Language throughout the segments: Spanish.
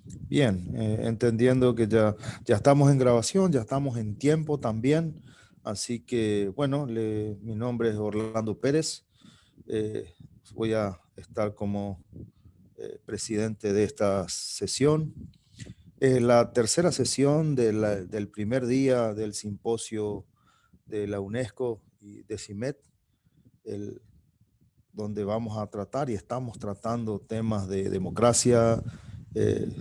Bien, entendiendo que ya estamos en grabación, ya estamos en tiempo también. Así que, bueno, mi nombre es Orlando Pérez. eh, Voy a estar como presidente de esta sesión. Es la tercera sesión del primer día del simposio de la UNESCO y de CIMET, el, donde vamos a tratar y estamos tratando temas de democracia, eh,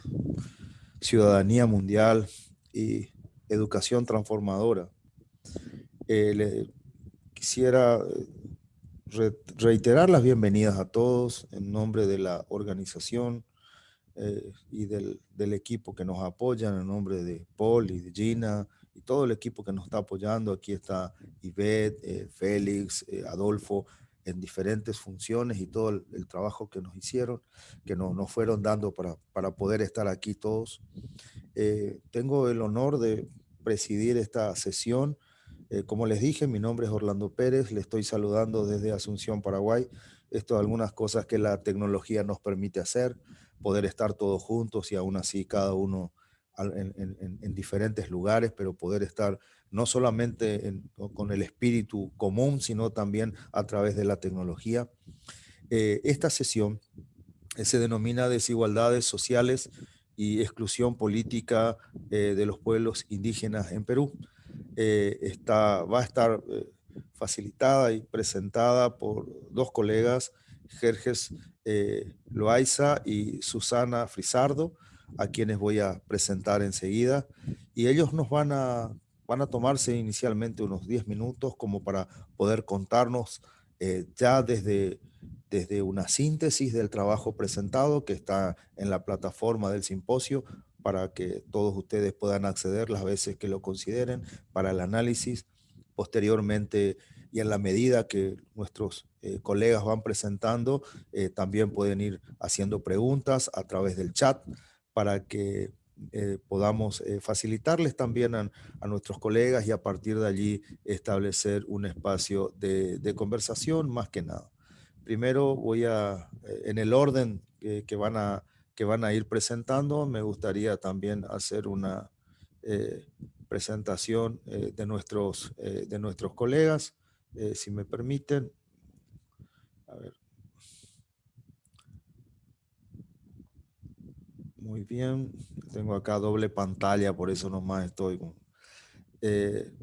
ciudadanía mundial y educación transformadora. Le quisiera reiterar las bienvenidas a todos en nombre de la organización y del equipo que nos apoya, en nombre de Paul y de Gina y todo el equipo que nos está apoyando. Aquí está Ivette, Félix, Adolfo, en diferentes funciones y todo el trabajo que nos hicieron, que nos fueron dando para poder estar aquí todos. Tengo el honor de presidir esta sesión. Como les dije, mi nombre es Orlando Pérez, le estoy saludando desde Asunción, Paraguay. Esto es algunas cosas que la tecnología nos permite hacer, poder estar todos juntos y aún así cada uno en diferentes lugares, pero poder estar no solamente con el espíritu común, sino también a través de la tecnología. Esta sesión se denomina Desigualdades Sociales y Exclusión Política de los Pueblos Indígenas en Perú. Va a estar facilitada y presentada por dos colegas, Jerjes Loaiza y Susana Frisardo, a quienes voy a presentar enseguida. Y ellos van a tomarse inicialmente unos 10 minutos como para poder contarnos ya desde una síntesis del trabajo presentado que está en la plataforma del simposio para que todos ustedes puedan acceder las veces que lo consideren para el análisis. Posteriormente, y en la medida que nuestros colegas van presentando, también pueden ir haciendo preguntas a través del chat para que podamos facilitarles también a nuestros colegas y a partir de allí establecer un espacio de conversación más que nada. Primero en el orden que van a ir presentando, me gustaría también hacer una eh, presentación de nuestros colegas, si me permiten. A ver, muy bien, tengo acá doble pantalla, por eso nomás estoy con...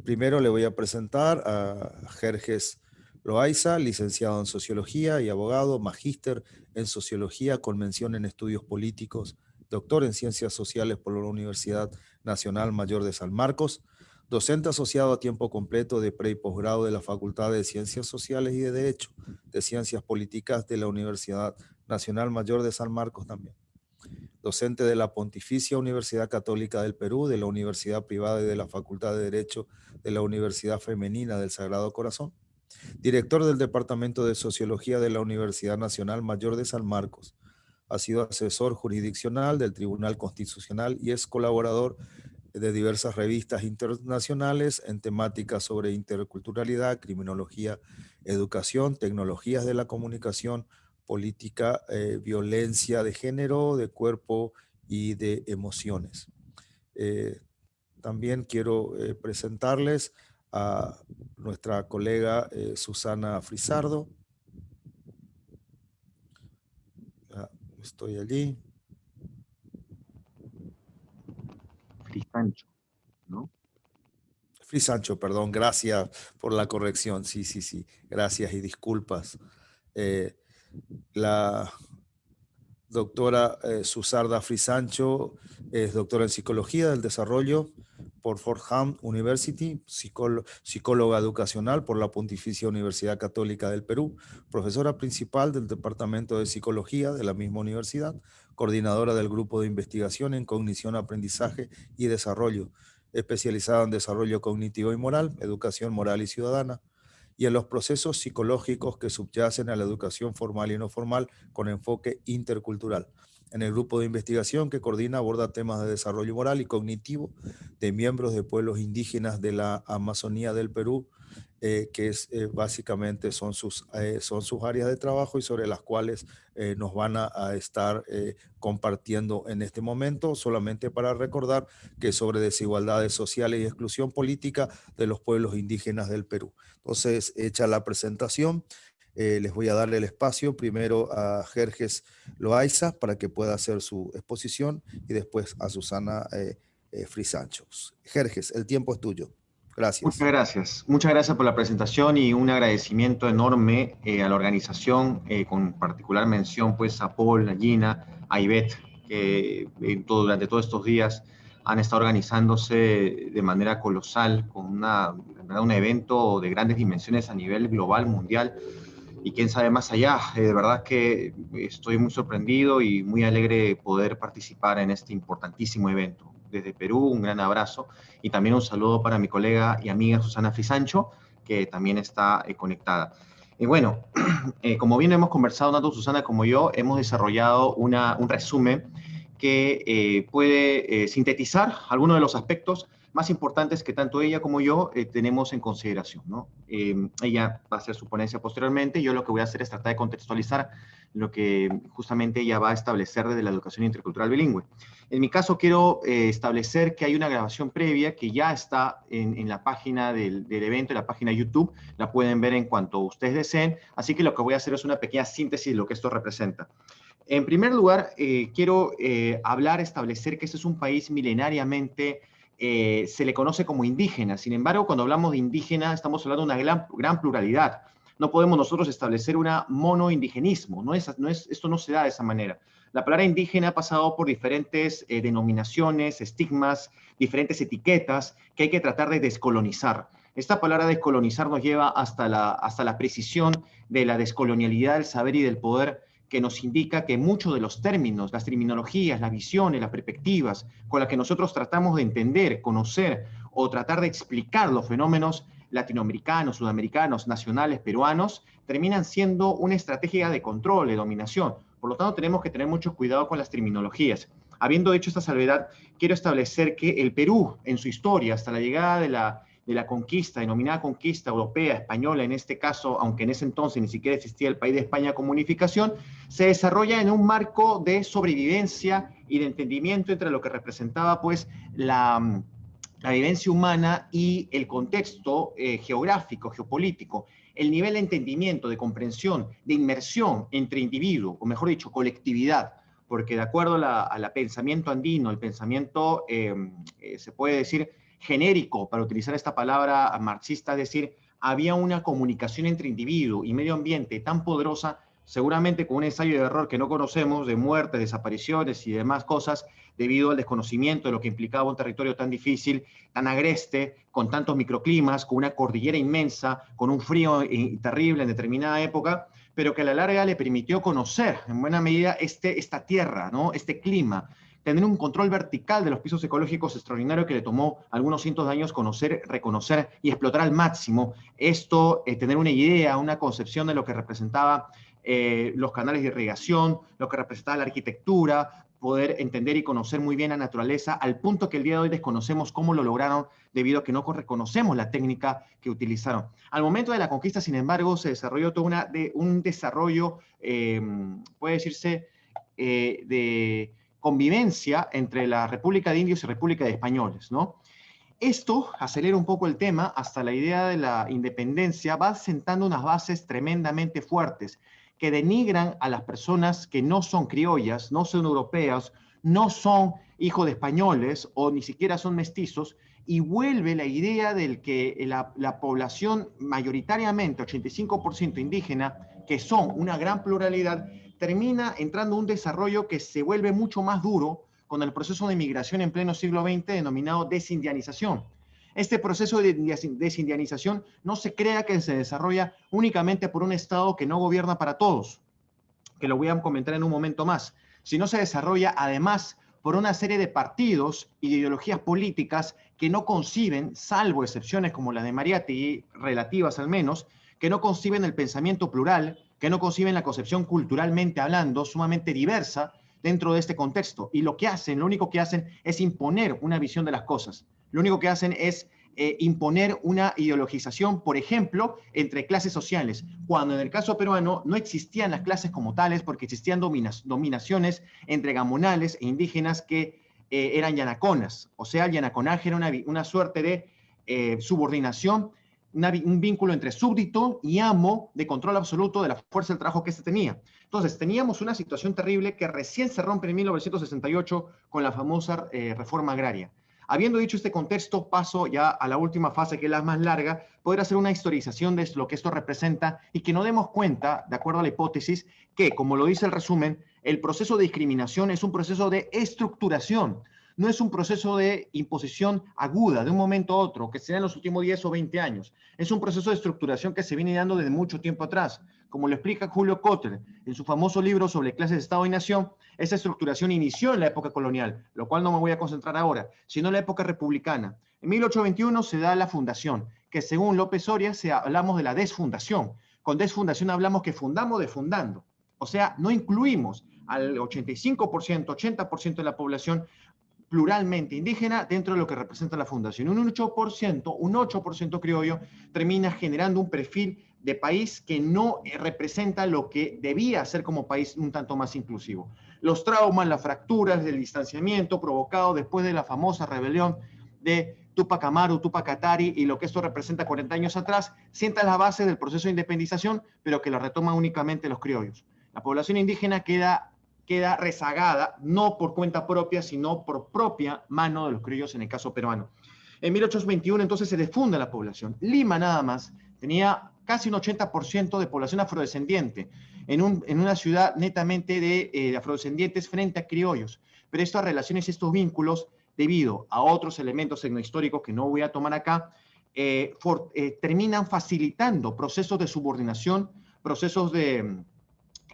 Primero le voy a presentar a Jerjes Loaiza, licenciado en Sociología y abogado, magíster en Sociología con mención en Estudios Políticos, doctor en Ciencias Sociales por la Universidad Nacional Mayor de San Marcos, docente asociado a tiempo completo de pre y posgrado de la Facultad de Ciencias Sociales y de Derecho, de Ciencias Políticas de la Universidad Nacional Mayor de San Marcos también, docente de la Pontificia Universidad Católica del Perú, de la Universidad Privada y de la Facultad de Derecho de la Universidad Femenina del Sagrado Corazón, director del Departamento de Sociología de la Universidad Nacional Mayor de San Marcos. Ha sido asesor jurisdiccional del Tribunal Constitucional y es colaborador de diversas revistas internacionales en temáticas sobre interculturalidad, criminología, educación, tecnologías de la comunicación, política, violencia de género, de cuerpo y de emociones. Eh, También quiero presentarles a nuestra colega Susana Frisardo. Ah, estoy allí. Frisancho, ¿no? Frisancho, perdón, gracias por la corrección. Sí, sí, sí, gracias y disculpas. Eh, la doctora Susarda Frisancho es doctora en Psicología del Desarrollo por Fordham University, psicóloga educacional por la Pontificia Universidad Católica del Perú, profesora principal del Departamento de Psicología de la misma universidad, coordinadora del Grupo de Investigación en Cognición, Aprendizaje y Desarrollo, especializada en desarrollo cognitivo y moral, educación moral y ciudadana, y en los procesos psicológicos que subyacen a la educación formal y no formal con enfoque intercultural. En el grupo de investigación que coordina aborda temas de desarrollo moral y cognitivo de miembros de pueblos indígenas de la Amazonía del Perú, básicamente son sus áreas de trabajo y sobre las cuales nos van a estar compartiendo en este momento, solamente para recordar que es sobre desigualdades sociales y exclusión política de los pueblos indígenas del Perú. Entonces, hecha la presentación, les voy a darle el espacio primero a Jerjes Loaiza para que pueda hacer su exposición y después a Susana Frisanchos. Jerjes, el tiempo es tuyo. Muchas Gracias. gracias. Muchas gracias por la presentación y un agradecimiento enorme a la organización, con particular mención pues a Paul, a Gina, a Ivette, que durante todos estos días han estado organizándose de manera colosal con un evento de grandes dimensiones a nivel global, mundial y quién sabe más allá. De verdad que estoy muy sorprendido y muy alegre de poder participar en este importantísimo evento. Desde Perú, un gran abrazo y también un saludo para mi colega y amiga Susana Frisancho, que también está conectada. Y bueno, como bien hemos conversado, tanto Susana como yo, hemos desarrollado un resumen que puede sintetizar algunos de los aspectos más importantes que tanto ella como yo tenemos en consideración, ¿no? Ella va a hacer su ponencia posteriormente, yo lo que voy a hacer es tratar de contextualizar lo que justamente ella va a establecer desde la educación intercultural bilingüe. En mi caso quiero establecer que hay una grabación previa que ya está en la página del evento, en la página de YouTube, la pueden ver en cuanto ustedes deseen, así que lo que voy a hacer es una pequeña síntesis de lo que esto representa. En primer lugar, quiero establecer que este es un país milenariamente se le conoce como indígena. Sin embargo, cuando hablamos de indígena, estamos hablando de una gran pluralidad. No podemos nosotros establecer un monoindigenismo. Esto no se da de esa manera. La palabra indígena ha pasado por diferentes denominaciones, estigmas, diferentes etiquetas que hay que tratar de descolonizar. Esta palabra descolonizar nos lleva hasta la precisión de la descolonialidad del saber y del poder, que nos indica que muchos de los términos, las terminologías, las visiones, las perspectivas con las que nosotros tratamos de entender, conocer o tratar de explicar los fenómenos latinoamericanos, sudamericanos, nacionales, peruanos, terminan siendo una estrategia de control, de dominación. Por lo tanto, tenemos que tener mucho cuidado con las terminologías. Habiendo hecho esta salvedad, quiero establecer que el Perú, en su historia, hasta la llegada de la conquista, denominada conquista europea, española en este caso, aunque en ese entonces ni siquiera existía el país de España como unificación, se desarrolla en un marco de sobrevivencia y de entendimiento entre lo que representaba pues la vivencia humana y el contexto geográfico, geopolítico, el nivel de entendimiento, de comprensión, de inmersión entre individuo, o mejor dicho, colectividad, porque de acuerdo a la pensamiento andino, el pensamiento, se puede decir, genérico, para utilizar esta palabra marxista, es decir, había una comunicación entre individuo y medio ambiente tan poderosa, seguramente con un ensayo de error que no conocemos, de muertes, desapariciones y demás cosas, debido al desconocimiento de lo que implicaba un territorio tan difícil, tan agreste, con tantos microclimas, con una cordillera inmensa, con un frío terrible en determinada época, pero que a la larga le permitió conocer en buena medida esta tierra, ¿no? Este clima, tener un control vertical de los pisos ecológicos extraordinario que le tomó algunos cientos de años conocer, reconocer y explotar al máximo. Esto, tener una idea, una concepción de lo que representaba los canales de irrigación, lo que representaba la arquitectura, poder entender y conocer muy bien la naturaleza, al punto que el día de hoy desconocemos cómo lo lograron debido a que no reconocemos la técnica que utilizaron. Al momento de la conquista, sin embargo, se desarrolló todo un desarrollo, puede decirse, de convivencia entre la República de Indios y República de Españoles, ¿no? Esto acelera un poco el tema hasta la idea de la independencia, va sentando unas bases tremendamente fuertes que denigran a las personas que no son criollas, no son europeas, no son hijos de españoles o ni siquiera son mestizos, y vuelve la idea del que la población mayoritariamente, 85% indígena, que son una gran pluralidad, termina entrando en un desarrollo que se vuelve mucho más duro con el proceso de migración en pleno siglo XX denominado desindianización. Este proceso de desindianización no se crea que se desarrolla únicamente por un Estado que no gobierna para todos, que lo voy a comentar en un momento más, sino se desarrolla además por una serie de partidos y de ideologías políticas que no conciben, salvo excepciones como las de Mariátegui, relativas al menos, que no conciben el pensamiento plural, que no conciben la concepción culturalmente hablando, sumamente diversa dentro de este contexto. Y lo único que hacen es imponer una visión de las cosas. Lo único que hacen es imponer una ideologización, por ejemplo, entre clases sociales, cuando en el caso peruano no existían las clases como tales porque existían dominaciones entre gamonales e indígenas que eran yanaconas. O sea, el yanaconaje era una suerte de subordinación, un vínculo entre súbdito y amo de control absoluto de la fuerza del trabajo que se tenía. Entonces, teníamos una situación terrible que recién se rompe en 1968 con la famosa reforma agraria. Habiendo dicho este contexto, paso ya a la última fase, que es la más larga, poder hacer una historización de lo que esto representa y que nos demos cuenta, de acuerdo a la hipótesis, que, como lo dice el resumen, el proceso de discriminación es un proceso de estructuración, no es un proceso de imposición aguda de un momento a otro, que se da en los últimos 10 o 20 años. Es un proceso de estructuración que se viene dando desde mucho tiempo atrás. Como lo explica Julio Kotler en su famoso libro sobre clases de Estado y Nación, esa estructuración inició en la época colonial, lo cual no me voy a concentrar ahora, sino en la época republicana. En 1821 se da la fundación, que según López Soria hablamos de la desfundación. Con desfundación hablamos que fundamos defundando. O sea, no incluimos al 85%, 80% de la población pluralmente indígena dentro de lo que representa la fundación. Un 8% criollo termina generando un perfil de país que no representa lo que debía ser como país un tanto más inclusivo. Los traumas, las fracturas, el distanciamiento provocado después de la famosa rebelión de Tupac Amaru, Tupac Atari y lo que esto representa 40 años atrás, sientan la base del proceso de independización, pero que lo retoman únicamente los criollos. La población indígena queda rezagada, no por cuenta propia, sino por propia mano de los criollos en el caso peruano. En 1821 entonces se defunda la población. Lima nada más tenía casi un 80% de población afrodescendiente, en una ciudad netamente de afrodescendientes frente a criollos. Pero estas relaciones y estos vínculos, debido a otros elementos etnohistóricos que no voy a tomar acá, terminan facilitando procesos de subordinación, procesos de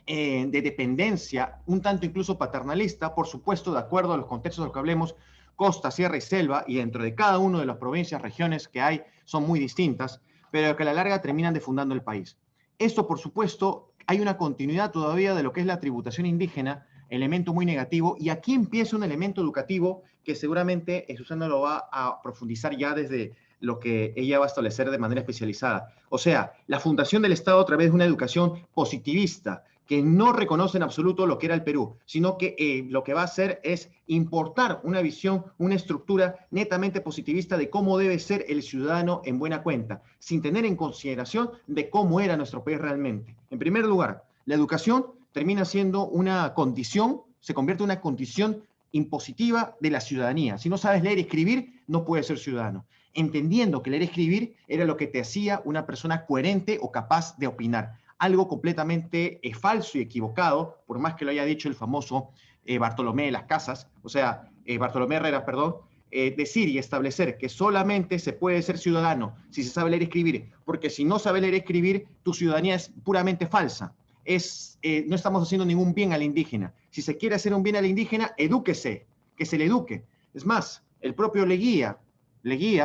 dependencia, un tanto incluso paternalista, por supuesto, de acuerdo a los contextos de los que hablemos, costa, sierra y selva, y dentro de cada una de las provincias, regiones que hay, son muy distintas, pero que a la larga terminan defundando el país. Esto, por supuesto, hay una continuidad todavía de lo que es la tributación indígena, elemento muy negativo, y aquí empieza un elemento educativo que seguramente Susana lo va a profundizar ya desde lo que ella va a establecer de manera especializada. O sea, la fundación del Estado a través de una educación positivista, que no reconoce en absoluto lo que era el Perú, sino que lo que va a hacer es importar una visión, una estructura netamente positivista de cómo debe ser el ciudadano en buena cuenta, sin tener en consideración de cómo era nuestro país realmente. En primer lugar, la educación termina siendo una condición, se convierte en una condición impositiva de la ciudadanía. Si no sabes leer y escribir, no puedes ser ciudadano, entendiendo que leer y escribir era lo que te hacía una persona coherente o capaz de opinar. Algo completamente falso y equivocado, por más que lo haya dicho el famoso Bartolomé de las Casas, o sea, Bartolomé Herrera, perdón, decir y establecer que solamente se puede ser ciudadano si se sabe leer y escribir, porque si no sabe leer y escribir, tu ciudadanía es puramente falsa. No estamos haciendo ningún bien al indígena. Si se quiere hacer un bien al indígena, edúquese, que se le eduque. Es más, el propio Leguía,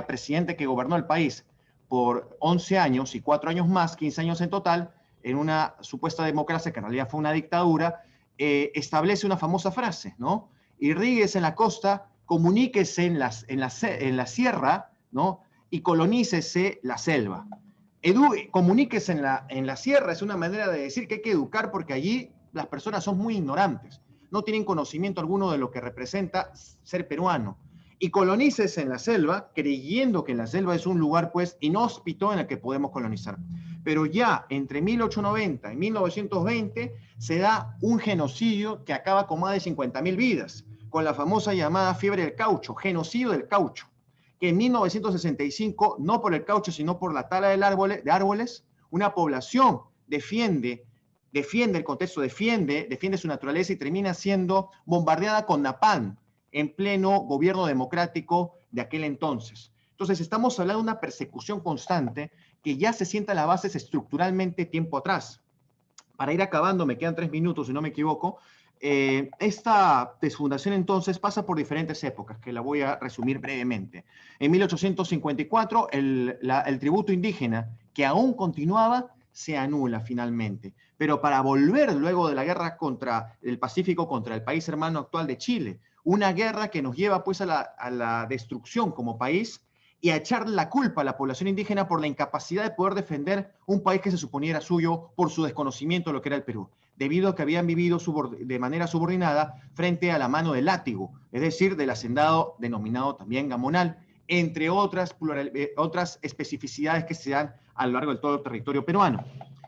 presidente que gobernó el país por 11 años y 4 años más, 15 años en total, en una supuesta democracia que en realidad fue una dictadura, establece una famosa frase, ¿no? Irríguese en la costa, comuníquese en la sierra, ¿no? Y colonícese la selva. Comuníquese en la sierra es una manera de decir que hay que educar porque allí las personas son muy ignorantes, no tienen conocimiento alguno de lo que representa ser peruano. Y colonícese en la selva, creyendo que la selva es un lugar, pues, inhóspito en el que podemos colonizar. Pero ya entre 1890 y 1920 se da un genocidio que acaba con más de 50.000 vidas, con la famosa llamada fiebre del caucho, genocidio del caucho, que en 1965, no por el caucho, sino por la tala de árboles, una población defiende el contexto, defiende su naturaleza y termina siendo bombardeada con napalm en pleno gobierno democrático de aquel entonces. Entonces, estamos hablando de una persecución constante que ya se sienta en las bases estructuralmente tiempo atrás. Para ir acabando, me quedan 3 minutos, si no me equivoco. Esta desfundación entonces pasa por diferentes épocas, que la voy a resumir brevemente. En 1854, el tributo indígena, que aún continuaba, se anula finalmente. Pero para volver luego de la guerra contra el Pacífico, contra el país hermano actual de Chile, una guerra que nos lleva pues a la destrucción como país, y a echarle la culpa a la población indígena por la incapacidad de poder defender un país que se suponía era suyo por su desconocimiento de lo que era el Perú, debido a que habían vivido de manera subordinada frente a la mano del látigo, es decir, del hacendado denominado también gamonal, entre otras especificidades que se dan a lo largo de todo el territorio peruano.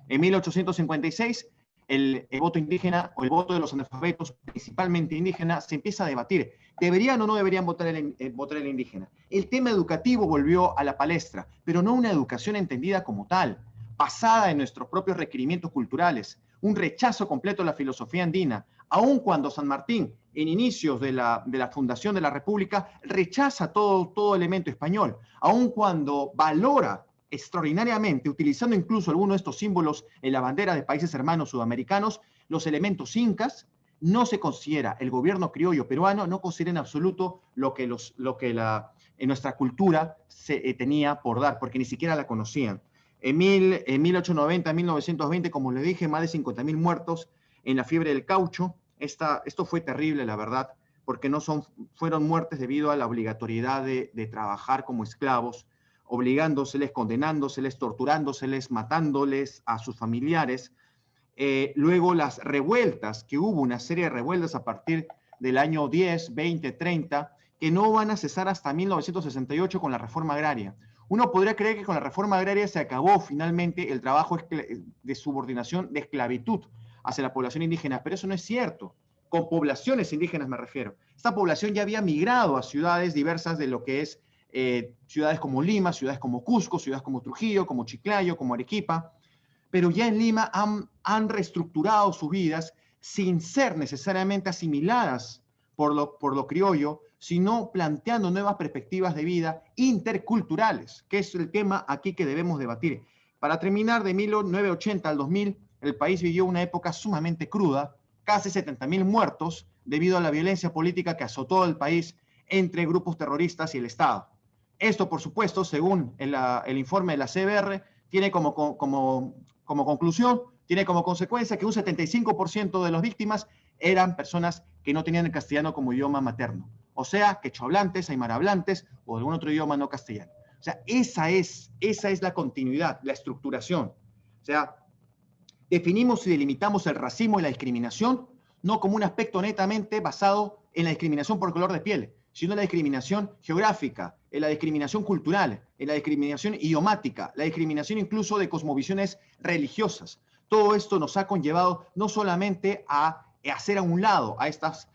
En 1856, el voto indígena o el voto de los analfabetos, principalmente indígenas, se empieza a debatir. ¿Deberían o no deberían votar el indígena? El tema educativo volvió a la palestra, pero no una educación entendida como tal, basada en nuestros propios requerimientos culturales, un rechazo completo a la filosofía andina, aun cuando San Martín, en inicios de la fundación de la República, rechaza todo elemento español, aun cuando valora extraordinariamente, utilizando incluso algunos de estos símbolos en la bandera de países hermanos sudamericanos, los elementos incas. No se considera, el gobierno criollo peruano no considera en absoluto lo que en nuestra cultura se tenía por dar, porque ni siquiera la conocían. En 1890, 1920, como le dije, más de 50.000 muertos en la fiebre del caucho. Esto fue terrible, la verdad, porque fueron muertes debido a la obligatoriedad de trabajar como esclavos, obligándoseles, condenándoseles, torturándoseles, matándoles a sus familiares. Luego las revueltas, que hubo una serie de revueltas a partir del año 10, 20, 30, que no van a cesar hasta 1968 con la reforma agraria. Uno podría creer que con la reforma agraria se acabó finalmente el trabajo de subordinación, de esclavitud hacia la población indígena, pero eso no es cierto. Con poblaciones indígenas me refiero. Esta población ya había migrado a ciudades diversas de lo que es ciudades como Lima, ciudades como Cusco, ciudades como Trujillo, como Chiclayo, como Arequipa, pero ya en Lima han reestructurado sus vidas sin ser necesariamente asimiladas por lo criollo, sino planteando nuevas perspectivas de vida interculturales, que es el tema aquí que debemos debatir. Para terminar, de 1980 al 2000, el país vivió una época sumamente cruda, casi 70.000 muertos debido a la violencia política que azotó el país entre grupos terroristas y el Estado. Esto, por supuesto, según el informe de la CBR, tiene como conclusión, tiene como consecuencia que un 75% de las víctimas eran personas que no tenían el castellano como idioma materno. O sea, quechohablantes, aymarahablantes o algún otro idioma no castellano. O sea, esa es la continuidad, la estructuración. O sea, definimos y delimitamos el racismo y la discriminación no como un aspecto netamente basado en la discriminación por color de piel, sino en la discriminación geográfica, en la discriminación cultural, en la discriminación idiomática, la discriminación incluso de cosmovisiones religiosas. Todo esto nos ha conllevado no solamente a hacer a un lado a estas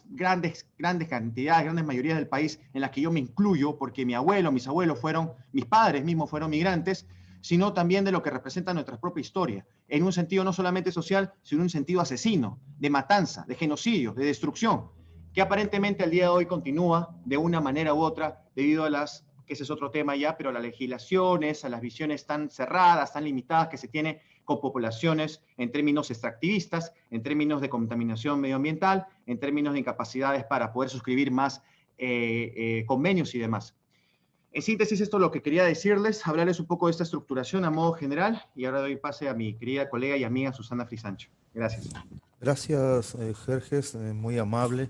grandes cantidades, grandes mayorías del país en las que yo me incluyo, porque mis padres mismos fueron migrantes, sino también de lo que representa nuestra propia historia, en un sentido no solamente social, sino en un sentido asesino, de matanza, de genocidio, de destrucción, que aparentemente al día de hoy continúa de una manera u otra debido a que ese es otro tema ya, pero a las legislaciones, a las visiones tan cerradas, tan limitadas que se tiene con poblaciones en términos extractivistas, en términos de contaminación medioambiental, en términos de incapacidades para poder suscribir más convenios y demás. En síntesis, esto es lo que quería decirles, hablarles un poco de esta estructuración a modo general, y ahora doy pase a mi querida colega y amiga Susana Frisancho. Gracias. Gracias, Jerjes, muy amable.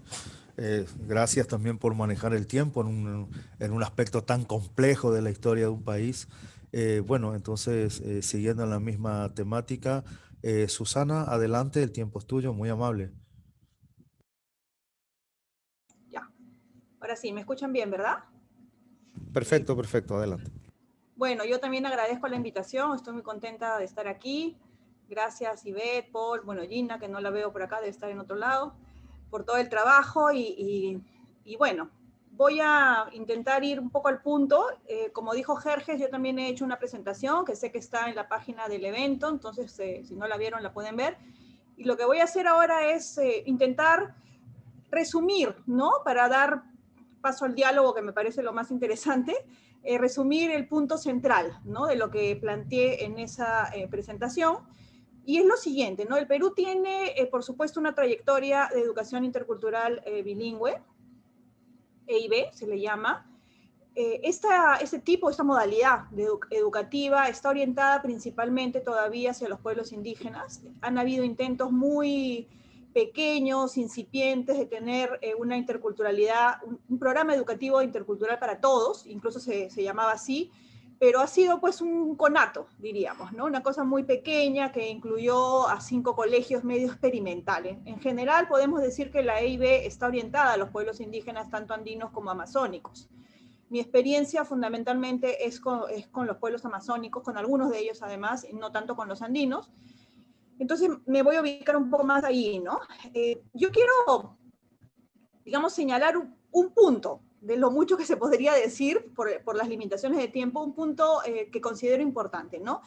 Gracias también por manejar el tiempo en un aspecto tan complejo de la historia de un país. Bueno, entonces, siguiendo en la misma temática, Susana, adelante, el tiempo es tuyo, muy amable. Ya, ahora sí, me escuchan bien, ¿verdad? Perfecto, perfecto, adelante. Bueno, yo también agradezco la invitación, estoy muy contenta de estar aquí. Gracias, Ivette, Paul, bueno, Gina, que no la veo por acá, debe estar en otro lado, por todo el trabajo y bueno, voy a intentar ir un poco al punto. Como dijo Jerjes, yo también he hecho una presentación que sé que está en la página del evento, entonces si no la vieron la pueden ver. Y lo que voy a hacer ahora es intentar resumir, ¿no? Para dar paso al diálogo, que me parece lo más interesante, resumir el punto central, ¿no? De lo que planteé en esa presentación. Y es lo siguiente, ¿no? El Perú tiene, por supuesto, una trayectoria de educación intercultural bilingüe, EIB se le llama. Esta modalidad educativa está orientada principalmente todavía hacia los pueblos indígenas. Han habido intentos muy pequeños, incipientes, de tener una interculturalidad, un programa educativo intercultural para todos, incluso se llamaba así, pero ha sido pues un conato, diríamos, ¿no? Una cosa muy pequeña que incluyó a 5 colegios medio experimentales. En general podemos decir que la EIB está orientada a los pueblos indígenas, tanto andinos como amazónicos. Mi experiencia fundamentalmente es con los pueblos amazónicos, con algunos de ellos además, no tanto con los andinos. Entonces me voy a ubicar un poco más ahí, ¿no? Yo quiero, digamos, señalar un punto de lo mucho que se podría decir por las limitaciones de tiempo, un punto que considero importante, ¿no?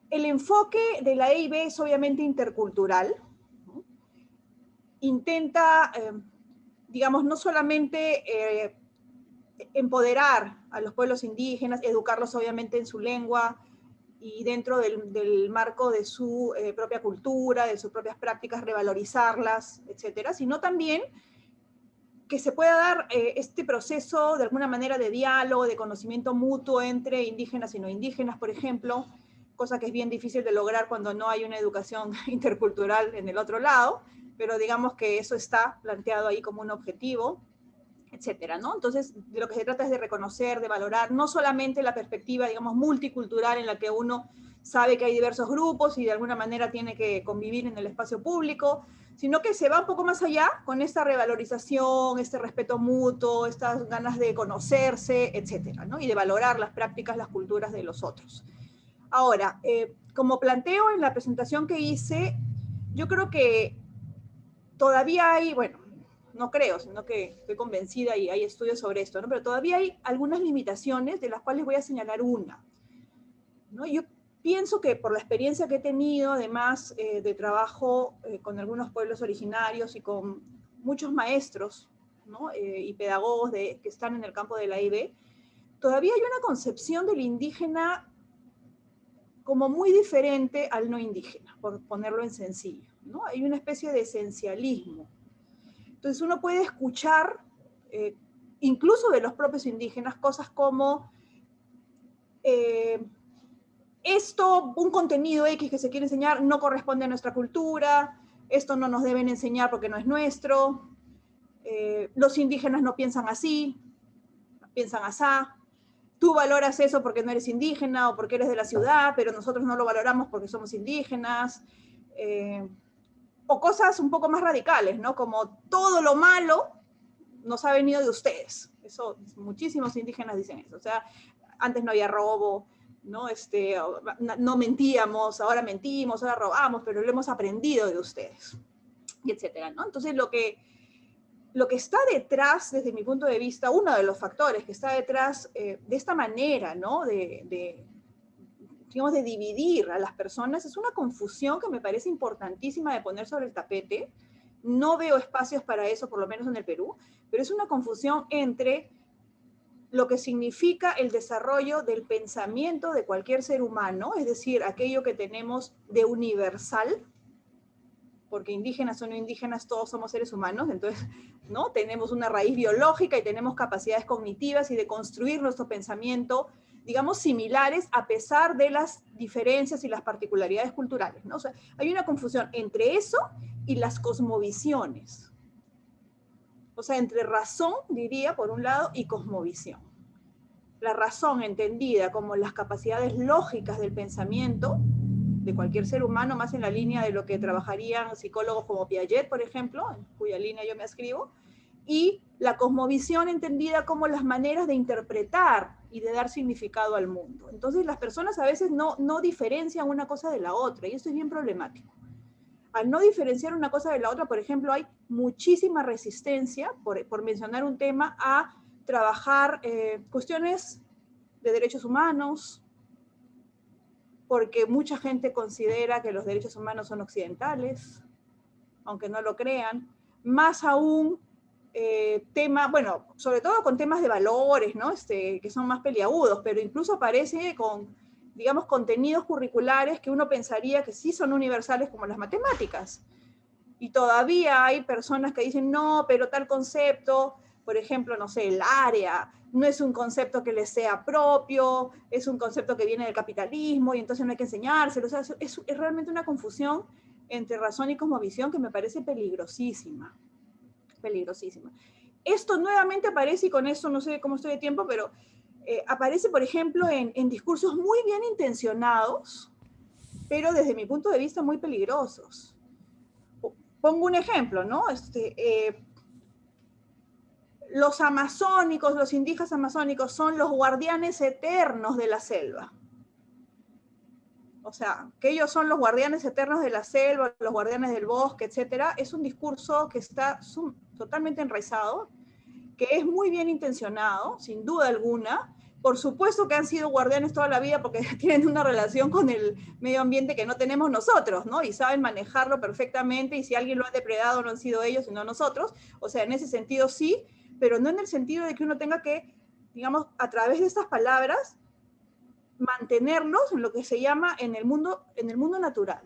El enfoque de la EIB es obviamente intercultural, ¿no? Intenta, digamos, no solamente empoderar a los pueblos indígenas, educarlos obviamente en su lengua y dentro del marco de su propia cultura, de sus propias prácticas, revalorizarlas, etcétera, sino también que se pueda dar este proceso de alguna manera de diálogo, de conocimiento mutuo entre indígenas y no indígenas, por ejemplo, cosa que es bien difícil de lograr cuando no hay una educación intercultural en el otro lado, pero digamos que eso está planteado ahí como un objetivo, etcétera, ¿no? Entonces, de lo que se trata es de reconocer, de valorar, no solamente la perspectiva, digamos, multicultural en la que uno sabe que hay diversos grupos y de alguna manera tiene que convivir en el espacio público, sino que se va un poco más allá con esta revalorización, este respeto mutuo, estas ganas de conocerse, etcétera, ¿no? Y de valorar las prácticas, las culturas de los otros. Ahora, como planteo en la presentación que hice, yo creo que todavía hay, bueno, no creo, sino que estoy convencida y hay estudios sobre esto, ¿no? Pero todavía hay algunas limitaciones de las cuales voy a señalar una, ¿no? Yo pienso que por la experiencia que he tenido, además de trabajo con algunos pueblos originarios y con muchos maestros, ¿no? Y pedagogos que están en el campo de la EIB, todavía hay una concepción del indígena como muy diferente al no indígena, por ponerlo en sencillo, ¿no? Hay una especie de esencialismo. Entonces uno puede escuchar, incluso de los propios indígenas, cosas como esto, un contenido X que se quiere enseñar no corresponde a nuestra cultura, esto no nos deben enseñar porque no es nuestro, los indígenas no piensan así, piensan asá, tú valoras eso porque no eres indígena o porque eres de la ciudad, pero nosotros no lo valoramos porque somos indígenas, o cosas un poco más radicales, ¿no? Como todo lo malo nos ha venido de ustedes. Eso, muchísimos indígenas dicen eso. O sea, antes no había robo, ¿no? No mentíamos, ahora mentimos, ahora robamos, pero lo hemos aprendido de ustedes, y etcétera, ¿no? Entonces, lo que está detrás, desde mi punto de vista, uno de los factores que está detrás de esta manera, ¿no? Digamos, de dividir a las personas, es una confusión que me parece importantísima de poner sobre el tapete. No veo espacios para eso, por lo menos en el Perú, pero es una confusión entre lo que significa el desarrollo del pensamiento de cualquier ser humano, es decir, aquello que tenemos de universal, porque indígenas o no indígenas, todos somos seres humanos, entonces, ¿no? Tenemos una raíz biológica y tenemos capacidades cognitivas y de construir nuestro pensamiento, digamos, similares a pesar de las diferencias y las particularidades culturales, ¿no? O sea, hay una confusión entre eso y las cosmovisiones. O sea, entre razón, diría, por un lado, y cosmovisión. La razón entendida como las capacidades lógicas del pensamiento de cualquier ser humano, más en la línea de lo que trabajarían psicólogos como Piaget, por ejemplo, en cuya línea yo me adscribo, y la cosmovisión entendida como las maneras de interpretar y de dar significado al mundo. Entonces las personas a veces no diferencian una cosa de la otra, y esto es bien problemático. Al no diferenciar una cosa de la otra, por ejemplo, hay muchísima resistencia, por mencionar un tema, a trabajar cuestiones de derechos humanos, porque mucha gente considera que los derechos humanos son occidentales, aunque no lo crean. Más aún, bueno, sobre todo con temas de valores, ¿no? Que son más peliagudos, pero incluso aparece con, digamos, contenidos curriculares que uno pensaría que sí son universales, como las matemáticas. Y todavía hay personas que dicen, no, pero tal concepto, por ejemplo, no sé, el área, no es un concepto que les sea propio, es un concepto que viene del capitalismo y entonces no hay que enseñárselo. O sea, es realmente una confusión entre razón y cosmovisión que me parece peligrosísima, peligrosísima. Esto nuevamente aparece, y con eso no sé cómo estoy de tiempo, pero aparece, por ejemplo, en discursos muy bien intencionados, pero desde mi punto de vista muy peligrosos. Pongo un ejemplo, ¿no? Los amazónicos, los indígenas amazónicos son los guardianes eternos de la selva. O sea, que ellos son los guardianes eternos de la selva, los guardianes del bosque, etcétera, es un discurso que está totalmente enraizado, que es muy bien intencionado, sin duda alguna. Por supuesto que han sido guardianes toda la vida porque tienen una relación con el medio ambiente que no tenemos nosotros, ¿no? Y saben manejarlo perfectamente, y si alguien lo ha depredado no han sido ellos, sino nosotros. O sea, en ese sentido sí, pero no en el sentido de que uno tenga que, digamos, a través de estas palabras, mantenerlos en lo que se llama en el mundo natural.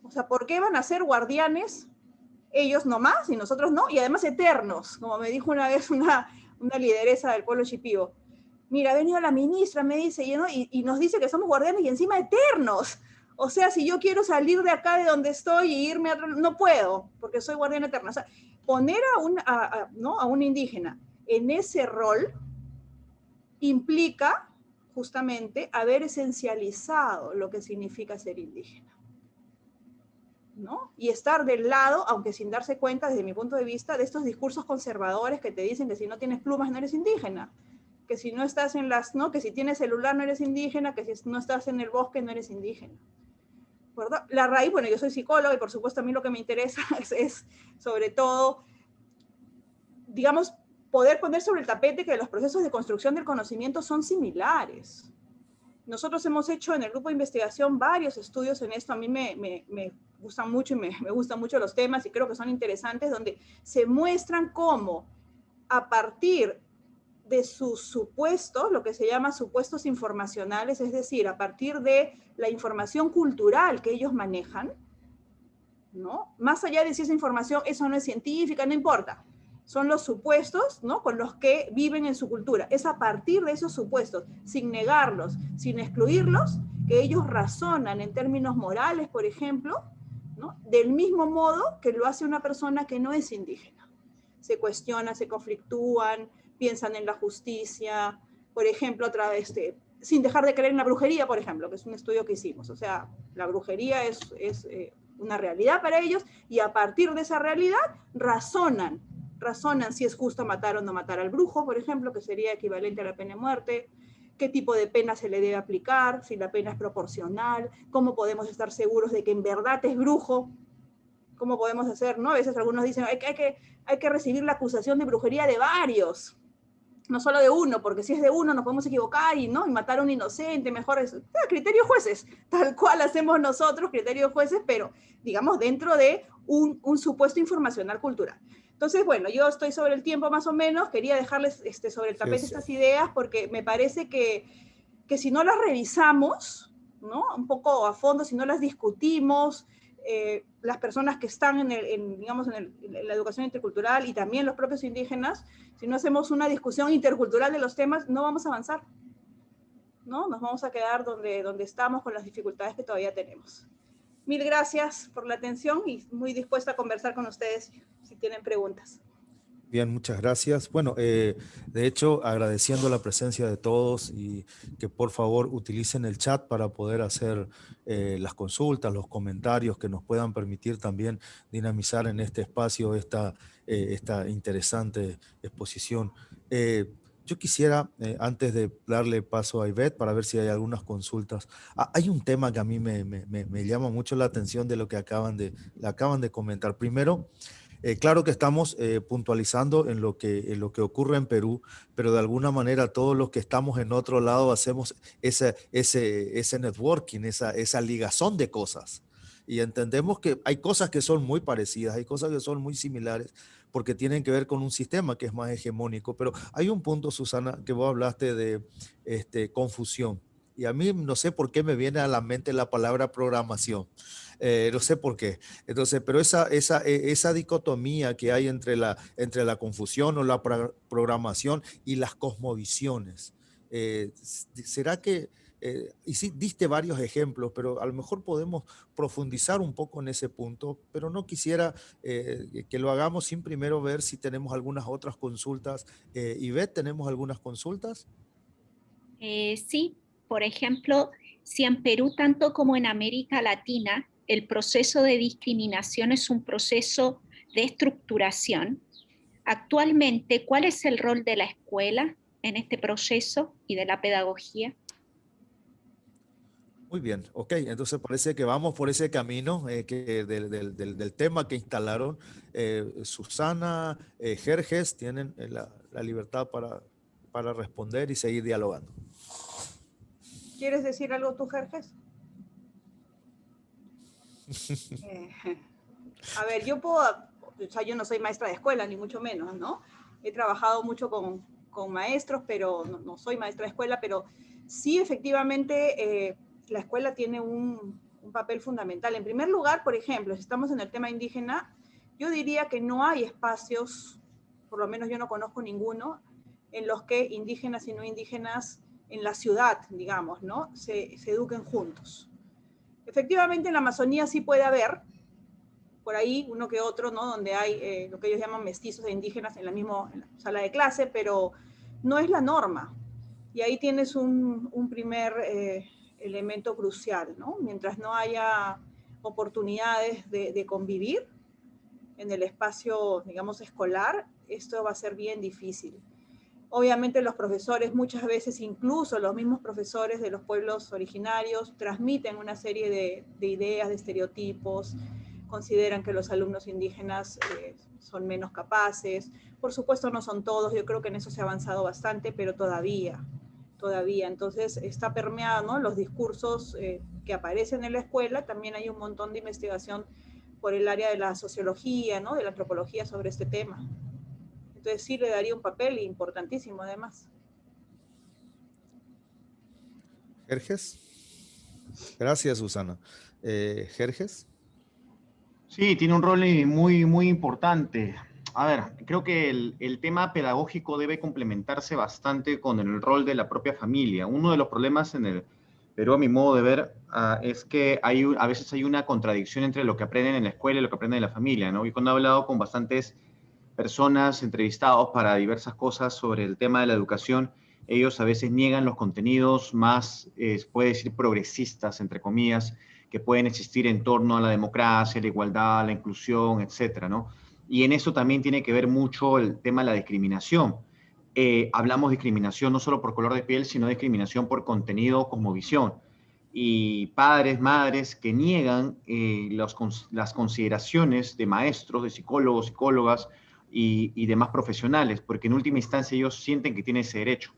O sea, ¿por qué van a ser guardianes ellos nomás y nosotros no? Y además eternos, como me dijo una vez una lideresa del pueblo Shipibo. Mira, ha venido la ministra, me dice, y nos dice que somos guardianes y encima eternos. O sea, si yo quiero salir de acá de donde estoy y irme a otro, no puedo, porque soy guardián eterno. O sea, poner a un indígena en ese rol implica justamente haber esencializado lo que significa ser indígena, ¿no? Y estar del lado, aunque sin darse cuenta, desde mi punto de vista, de estos discursos conservadores que te dicen que si no tienes plumas no eres indígena, que si no estás en ¿no? Que si tienes celular no eres indígena, que si no estás en el bosque no eres indígena. ¿Verdad? La raíz, bueno, yo soy psicóloga y por supuesto a mí lo que me interesa es sobre todo, digamos, poder poner sobre el tapete que los procesos de construcción del conocimiento son similares. Nosotros hemos hecho en el grupo de investigación varios estudios en esto. A mí me gustan mucho y me gustan mucho los temas y creo que son interesantes, donde se muestran cómo a partir de sus supuestos, lo que se llama supuestos informacionales, es decir, a partir de la información cultural que ellos manejan, ¿no? Más allá de si esa información, eso no es científica, no importa. Son los supuestos, ¿no? Con los que viven en su cultura. Es a partir de esos supuestos, sin negarlos, sin excluirlos, que ellos razonan en términos morales, por ejemplo, ¿no? Del mismo modo que lo hace una persona que no es indígena. Se cuestionan, se conflictúan, piensan en la justicia, por ejemplo, otra vez, sin dejar de creer en la brujería, por ejemplo, que es un estudio que hicimos. O sea, la brujería es una realidad para ellos, y a partir de esa realidad razonan si es justo matar o no matar al brujo, por ejemplo, que sería equivalente a la pena de muerte, qué tipo de pena se le debe aplicar, si la pena es proporcional, cómo podemos estar seguros de que en verdad es brujo, cómo podemos hacer, ¿no? A veces algunos dicen, hay que recibir la acusación de brujería de varios, no solo de uno, porque si es de uno nos podemos equivocar y, ¿no? Y matar a un inocente, mejor es criterio jueces, tal cual hacemos nosotros, criterio jueces, pero digamos dentro de un supuesto informacional cultural. Entonces, bueno, yo estoy sobre el tiempo más o menos, quería dejarles sobre el tapete estas ideas porque me parece que si no las revisamos, ¿no? Un poco a fondo, si no las discutimos, las personas que están digamos, en la educación intercultural y también los propios indígenas, si no hacemos una discusión intercultural de los temas, no vamos a avanzar, ¿no? Nos vamos a quedar donde estamos con las dificultades que todavía tenemos. Mil gracias por la atención y muy dispuesta a conversar con ustedes si tienen preguntas. Bien, muchas gracias. Bueno, de hecho, agradeciendo la presencia de todos y que por favor utilicen el chat para poder hacer las consultas, los comentarios que nos puedan permitir también dinamizar en este espacio esta interesante exposición. Yo quisiera, antes de darle paso a Ivette, para ver si hay algunas consultas. Hay un tema que a mí me llama mucho la atención de lo que acaban de comentar. Primero, claro que estamos puntualizando en lo que ocurre en Perú, pero de alguna manera todos los que estamos en otro lado hacemos ese networking, esa ligazón de cosas. Y entendemos que hay cosas que son muy parecidas, hay cosas que son muy similares, porque tienen que ver con un sistema que es más hegemónico. Pero hay un punto, Susana, que vos hablaste de confusión. Y a mí no sé por qué me viene a la mente la palabra programación. No sé por qué. Entonces, pero esa dicotomía que hay entre la confusión o la programación y las cosmovisiones, ¿será que y sí, diste varios ejemplos, pero a lo mejor podemos profundizar un poco en ese punto, pero no quisiera que lo hagamos sin primero ver si tenemos algunas otras consultas. Ivette, ¿tenemos algunas consultas? Sí, por ejemplo, si en Perú, tanto como en América Latina, el proceso de discriminación es un proceso de estructuración, actualmente, ¿cuál es el rol de la escuela en este proceso y de la pedagogía? Muy bien, ok, entonces parece que vamos por ese camino del tema que instalaron. Susana, Jerjes, tienen la libertad para responder y seguir dialogando. ¿Quieres decir algo tú, Jerjes? A ver, o sea, yo no soy maestra de escuela, ni mucho menos, ¿no? He trabajado mucho con maestros, pero no soy maestra de escuela, pero sí, efectivamente, la escuela tiene un papel fundamental. En primer lugar, por ejemplo, si estamos en el tema indígena, yo diría que no hay espacios, por lo menos yo no conozco ninguno, en los que indígenas y no indígenas en la ciudad, digamos, ¿no? Se eduquen juntos. Efectivamente, en la Amazonía sí puede haber, por ahí uno que otro, ¿no? Donde hay lo que ellos llaman mestizos e indígenas en la misma sala de clase, pero no es la norma. Y ahí tienes un primer elemento crucial, ¿no? Mientras no haya oportunidades de convivir en el espacio, digamos, escolar, esto va a ser bien difícil. Obviamente los profesores, muchas veces incluso los mismos profesores de los pueblos originarios, transmiten una serie de ideas, de estereotipos, consideran que los alumnos indígenas son menos capaces. Por supuesto no son todos, yo creo que en eso se ha avanzado bastante, pero todavía. Entonces está permeado, ¿no? Los discursos que aparecen en la escuela, también hay un montón de investigación por el área de la sociología, ¿no? De la antropología sobre este tema. Entonces sí le daría un papel importantísimo además. Jerjes. Gracias, Susana. Jerjes. Sí, tiene un rol muy importante. A ver, creo que el tema pedagógico debe complementarse bastante con el rol de la propia familia. Uno de los problemas en el Perú, a mi modo de ver, es que a veces hay una contradicción entre lo que aprenden en la escuela y lo que aprenden en la familia, ¿no? Y cuando he hablado con bastantes personas, entrevistados para diversas cosas sobre el tema de la educación, ellos a veces niegan los contenidos más, puede decir, progresistas, entre comillas, que pueden existir en torno a la democracia, la igualdad, la inclusión, etcétera, ¿no? Y en eso también tiene que ver mucho el tema de la discriminación. Hablamos de discriminación no solo por color de piel, sino discriminación por contenido, cosmovisión. Y padres, madres que niegan las consideraciones de maestros, de psicólogos, psicólogas y demás profesionales, porque en última instancia ellos sienten que tienen ese derecho.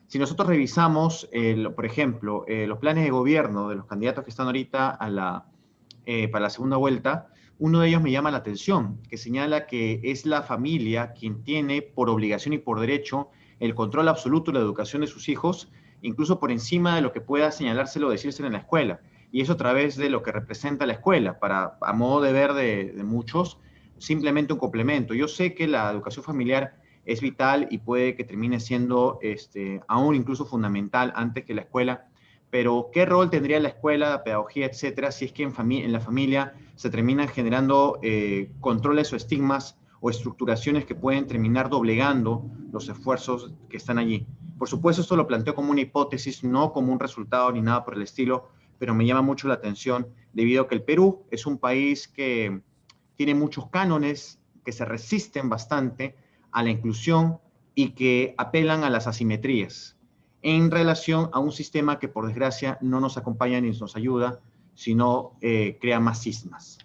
Si nosotros revisamos, por ejemplo, los planes de gobierno de los candidatos que están ahorita para la segunda vuelta, uno de ellos me llama la atención, que señala que es la familia quien tiene por obligación y por derecho el control absoluto de la educación de sus hijos, incluso por encima de lo que pueda señalárselo o decírselo en la escuela. Y eso a través de lo que representa la escuela, a modo de ver de muchos, simplemente un complemento. Yo sé que la educación familiar es vital y puede que termine siendo aún incluso fundamental antes que la escuela, pero ¿qué rol tendría la escuela, la pedagogía, etcétera, si es que en la familia se terminan generando controles o estigmas o estructuraciones que pueden terminar doblegando los esfuerzos que están allí? Por supuesto, esto lo planteo como una hipótesis, no como un resultado ni nada por el estilo, pero me llama mucho la atención debido a que el Perú es un país que tiene muchos cánones que se resisten bastante a la inclusión y que apelan a las asimetrías en relación a un sistema que por desgracia no nos acompaña ni nos ayuda, sino crea más cismas.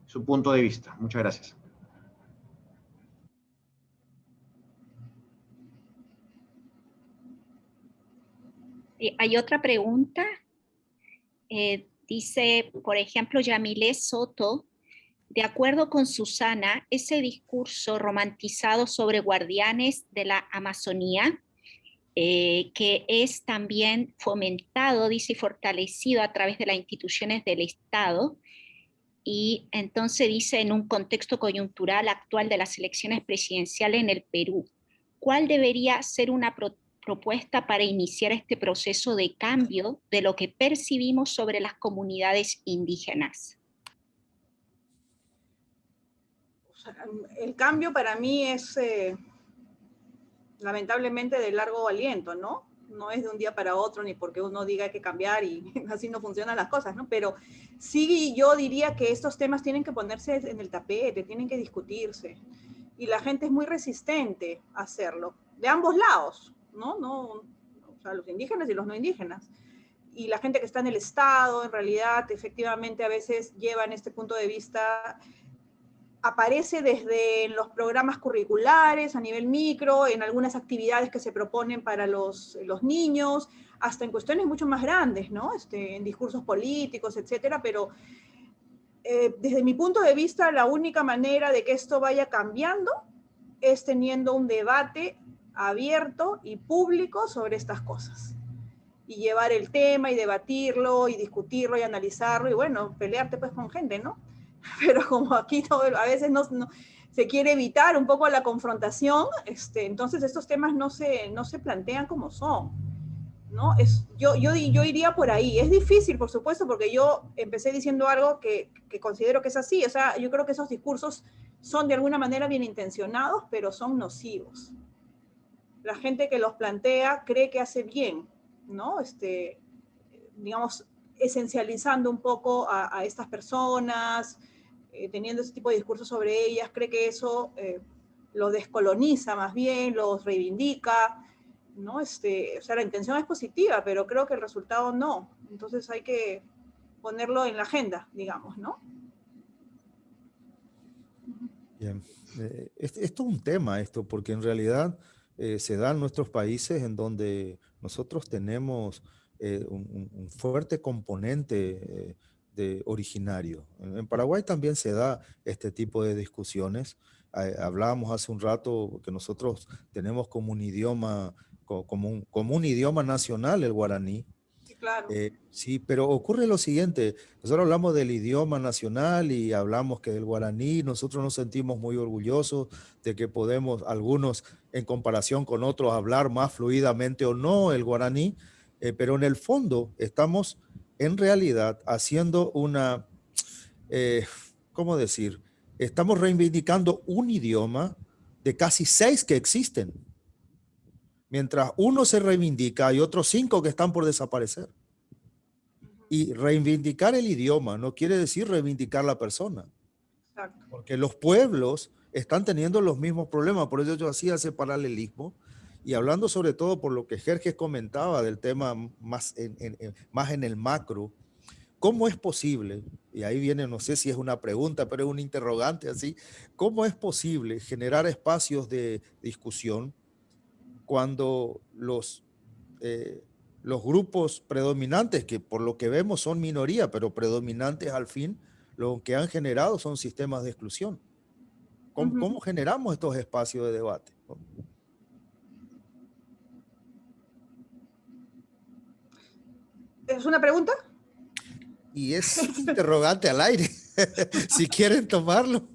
Su punto de vista. Muchas gracias. Hay otra pregunta. Dice, por ejemplo, Yamilé Soto, de acuerdo con Susana, ese discurso romantizado sobre guardianes de la Amazonía, que es también fomentado, dice, y fortalecido a través de las instituciones del Estado, y entonces dice, en un contexto coyuntural actual de las elecciones presidenciales en el Perú, ¿cuál debería ser una propuesta para iniciar este proceso de cambio de lo que percibimos sobre las comunidades indígenas? El cambio para mí es lamentablemente de largo aliento, ¿no? No es de un día para otro, ni porque uno diga hay que cambiar y así no funcionan las cosas, ¿no? Pero sí, yo diría que estos temas tienen que ponerse en el tapete, tienen que discutirse. Y la gente es muy resistente a hacerlo, de ambos lados, ¿no? O sea, los indígenas y los no indígenas. Y la gente que está en el Estado, en realidad, efectivamente, a veces llevan este punto de vista, aparece desde los programas curriculares a nivel micro, en algunas actividades que se proponen para los niños, hasta en cuestiones mucho más grandes, ¿no? En discursos políticos, etcétera, pero desde mi punto de vista, la única manera de que esto vaya cambiando es teniendo un debate abierto y público sobre estas cosas. Y llevar el tema y debatirlo y discutirlo y analizarlo y bueno, pelearte pues con gente, ¿no? Pero como aquí todo, a veces no, se quiere evitar un poco la confrontación, entonces estos temas no se plantean como son, ¿no? Yo iría por ahí. Es difícil, por supuesto, porque yo empecé diciendo algo que considero que es así. O sea, yo creo que esos discursos son de alguna manera bien intencionados, pero son nocivos. La gente que los plantea cree que hace bien, ¿no? Digamos, esencializando un poco a estas personas, teniendo ese tipo de discursos sobre ellas, cree que eso lo descoloniza más bien, los reivindica, ¿no? O sea, la intención es positiva, pero creo que el resultado no. Entonces hay que ponerlo en la agenda, digamos, ¿no? Bien. Esto es un tema esto, porque en realidad se da en nuestros países en donde nosotros tenemos un fuerte componente de originario. En Paraguay también se da este tipo de discusiones. Hablábamos hace un rato que nosotros tenemos como un idioma, como un idioma nacional el guaraní. Sí, claro. Sí, pero ocurre lo siguiente, nosotros hablamos del idioma nacional y hablamos que del guaraní, nosotros nos sentimos muy orgullosos de que podemos, algunos en comparación con otros, hablar más fluidamente o no el guaraní, pero en el fondo estamos en realidad haciendo una, ¿cómo decir? Estamos reivindicando un idioma de casi 6 que existen. Mientras uno se reivindica, hay otros 5 que están por desaparecer. Y reivindicar el idioma no quiere decir reivindicar la persona. Exacto. Porque los pueblos están teniendo los mismos problemas. Por eso yo hacía ese paralelismo. Y hablando sobre todo por lo que Jerjes comentaba del tema más en el macro, ¿cómo es posible? Y ahí viene, no sé si es una pregunta, pero es un interrogante así. ¿Cómo es posible generar espacios de discusión cuando los grupos predominantes, que por lo que vemos son minoría, pero predominantes al fin, lo que han generado son sistemas de exclusión? ¿Cómo generamos estos espacios de debate? ¿Es una pregunta? Y es un interrogante al aire, si quieren tomarlo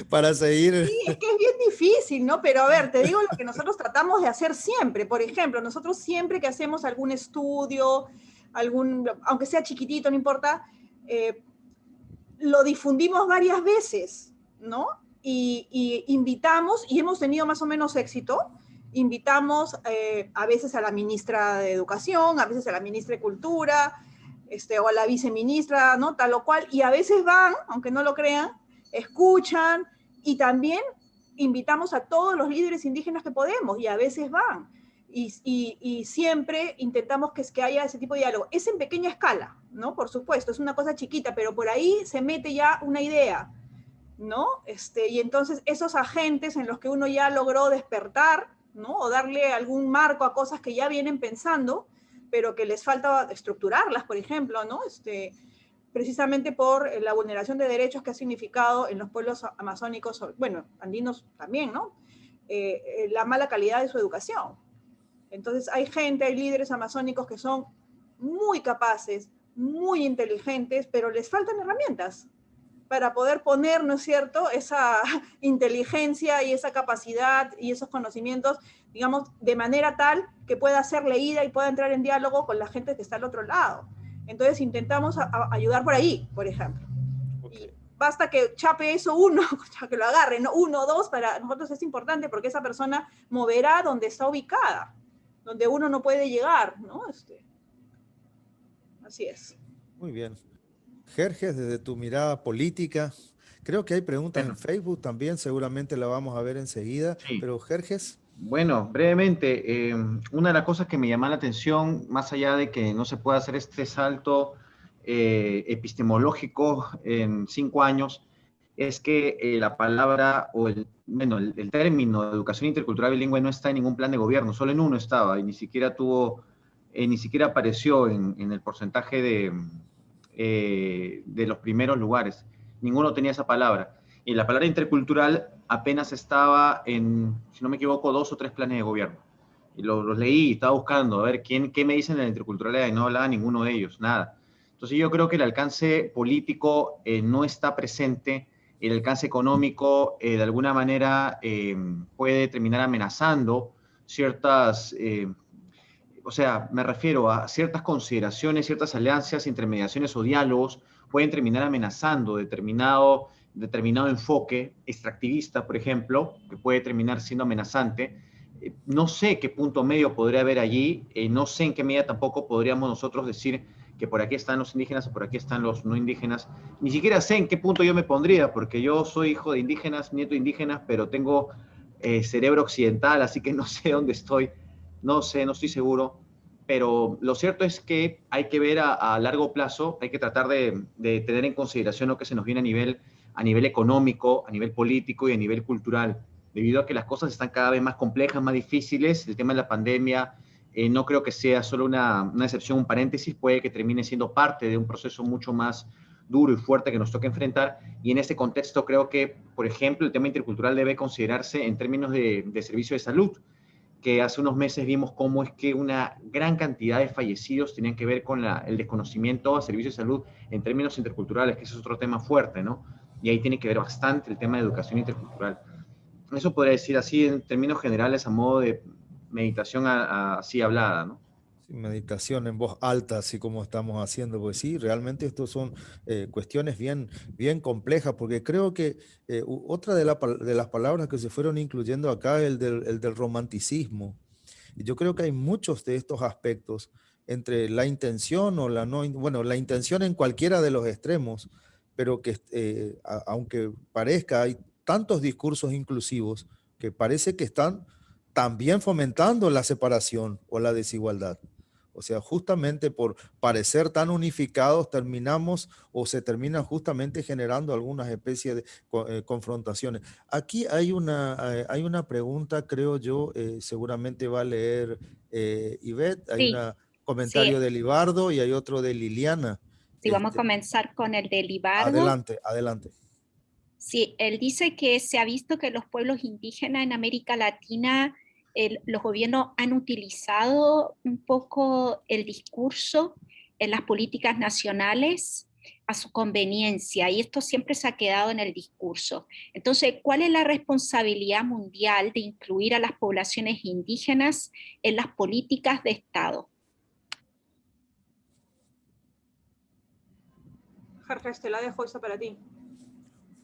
para seguir. Sí, es que es bien difícil, ¿no? Pero a ver, te digo lo que nosotros tratamos de hacer siempre. Por ejemplo, nosotros siempre que hacemos algún estudio, aunque sea chiquitito, no importa, lo difundimos varias veces, ¿no? Y invitamos, y hemos tenido más o menos éxito, invitamos a veces a la ministra de Educación, a veces a la ministra de Cultura, o a la viceministra, ¿no? Tal o cual, y a veces van, aunque no lo crean, escuchan, y también invitamos a todos los líderes indígenas que podemos, y a veces van. Y siempre intentamos que haya ese tipo de diálogo. Es en pequeña escala, ¿no? Por supuesto, es una cosa chiquita, pero por ahí se mete ya una idea, ¿no? Y entonces esos agentes en los que uno ya logró despertar, ¿no? O darle algún marco a cosas que ya vienen pensando, pero que les falta estructurarlas, por ejemplo, ¿no? Precisamente por la vulneración de derechos que ha significado en los pueblos amazónicos, bueno, andinos también, ¿no? La mala calidad de su educación. Entonces hay gente, hay líderes amazónicos que son muy capaces, muy inteligentes, pero les faltan herramientas, para poder poner, ¿no es cierto?, esa inteligencia y esa capacidad y esos conocimientos, digamos, de manera tal que pueda ser leída y pueda entrar en diálogo con la gente que está al otro lado. Entonces intentamos ayudar por ahí, por ejemplo. Okay. Y basta que chape eso uno, que lo agarre, ¿no? 1 o 2, para nosotros es importante porque esa persona moverá donde está ubicada, donde uno no puede llegar, ¿no? Así es. Muy bien. Jerjes, desde tu mirada política, creo que hay preguntas en Facebook también, seguramente la vamos a ver enseguida, sí. Pero Jerjes. Bueno, brevemente, una de las cosas que me llama la atención, más allá de que no se pueda hacer este salto epistemológico en 5 años, es que la palabra o el término de educación intercultural bilingüe no está en ningún plan de gobierno, solo en uno estaba y ni siquiera apareció en el porcentaje de los primeros lugares. Ninguno tenía esa palabra. Y la palabra intercultural apenas estaba en, si no me equivoco, 2 o 3 planes de gobierno. Y los leí y estaba buscando a ver qué me dicen de la interculturalidad y no hablaba ninguno de ellos, nada. Entonces yo creo que el alcance político no está presente, el alcance económico de alguna manera puede terminar amenazando ciertas... o sea, me refiero a ciertas consideraciones, ciertas alianzas, intermediaciones o diálogos pueden terminar amenazando determinado enfoque extractivista, por ejemplo, que puede terminar siendo amenazante. No sé qué punto medio podría haber allí, no sé en qué medida tampoco podríamos nosotros decir que por aquí están los indígenas o por aquí están los no indígenas. Ni siquiera sé en qué punto yo me pondría, porque yo soy hijo de indígenas, nieto de indígenas, pero tengo cerebro occidental, así que no sé dónde estoy. No sé, no estoy seguro, pero lo cierto es que hay que ver a largo plazo, hay que tratar de tener en consideración lo que se nos viene a nivel económico, a nivel político y a nivel cultural, debido a que las cosas están cada vez más complejas, más difíciles. El tema de la pandemia no creo que sea solo una excepción, un paréntesis, puede que termine siendo parte de un proceso mucho más duro y fuerte que nos toca enfrentar, y en este contexto creo que, por ejemplo, el tema intercultural debe considerarse en términos de servicio de salud, que hace unos meses vimos cómo es que una gran cantidad de fallecidos tenían que ver con el desconocimiento a servicios de salud en términos interculturales, que ese es otro tema fuerte, ¿no? Y ahí tiene que ver bastante el tema de educación intercultural. Eso podría decir así en términos generales a modo de meditación así hablada, ¿no? Meditación en voz alta, así como estamos haciendo, pues sí, realmente estos son cuestiones bien complejas, porque creo que otra de las palabras que se fueron incluyendo acá es el del romanticismo. Y yo creo que hay muchos de estos aspectos entre la intención o la no, bueno, la intención en cualquiera de los extremos, pero que aunque parezca, hay tantos discursos inclusivos que parece que están también fomentando la separación o la desigualdad. O sea, justamente por parecer tan unificados terminamos o se terminan justamente generando algunas especies de confrontaciones. Aquí hay una pregunta, creo yo, seguramente va a leer Ivette, hay un comentario de Libardo y hay otro de Liliana. Sí, vamos a comenzar con el de Libardo. Adelante. Sí, él dice que se ha visto que los pueblos indígenas en América Latina, los gobiernos han utilizado un poco el discurso en las políticas nacionales a su conveniencia, y esto siempre se ha quedado en el discurso. Entonces, ¿cuál es la responsabilidad mundial de incluir a las poblaciones indígenas en las políticas de Estado? Jorge, te la dejo esa para ti.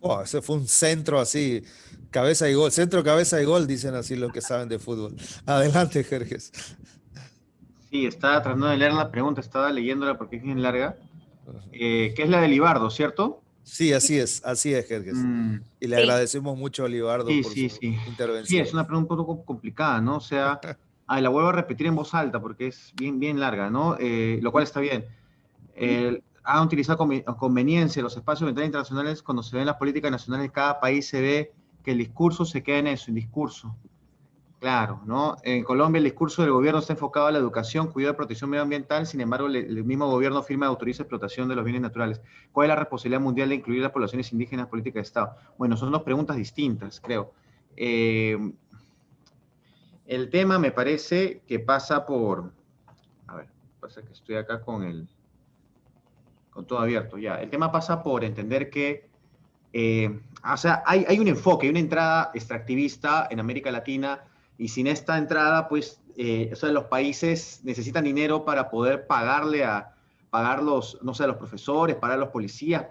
Oh, ese fue un centro así, cabeza y gol, centro, cabeza y gol, dicen así los que saben de fútbol. Adelante, Jerjes. Sí, estaba tratando de leer la pregunta, estaba leyéndola porque es bien larga. Que es la de Libardo, ¿cierto? Sí, así es, Jerjes. Y le agradecemos mucho a Libardo por su intervención. Sí, es una pregunta un poco complicada, ¿no? O sea, la vuelvo a repetir en voz alta porque es bien larga, ¿no? Lo cual está bien. Han utilizado con conveniencia los espacios mentales internacionales cuando se ven las políticas nacionales de cada país, se ve que el discurso se queda en eso, en discurso. Claro, ¿no? En Colombia el discurso del gobierno está enfocado a la educación, cuidado y protección medioambiental, sin embargo el mismo gobierno firma y autoriza explotación de los bienes naturales. ¿Cuál es la responsabilidad mundial de incluir a las poblaciones indígenas en política de Estado? Bueno, son dos preguntas distintas, creo. El tema me parece que pasa por... A ver, pasa que estoy acá con todo abierto, ya. El tema pasa por entender que O sea, hay un enfoque, hay una entrada extractivista en América Latina, y sin esta entrada, pues, o sea, los países necesitan dinero para poder pagar no sé, los profesores, pagar los policías,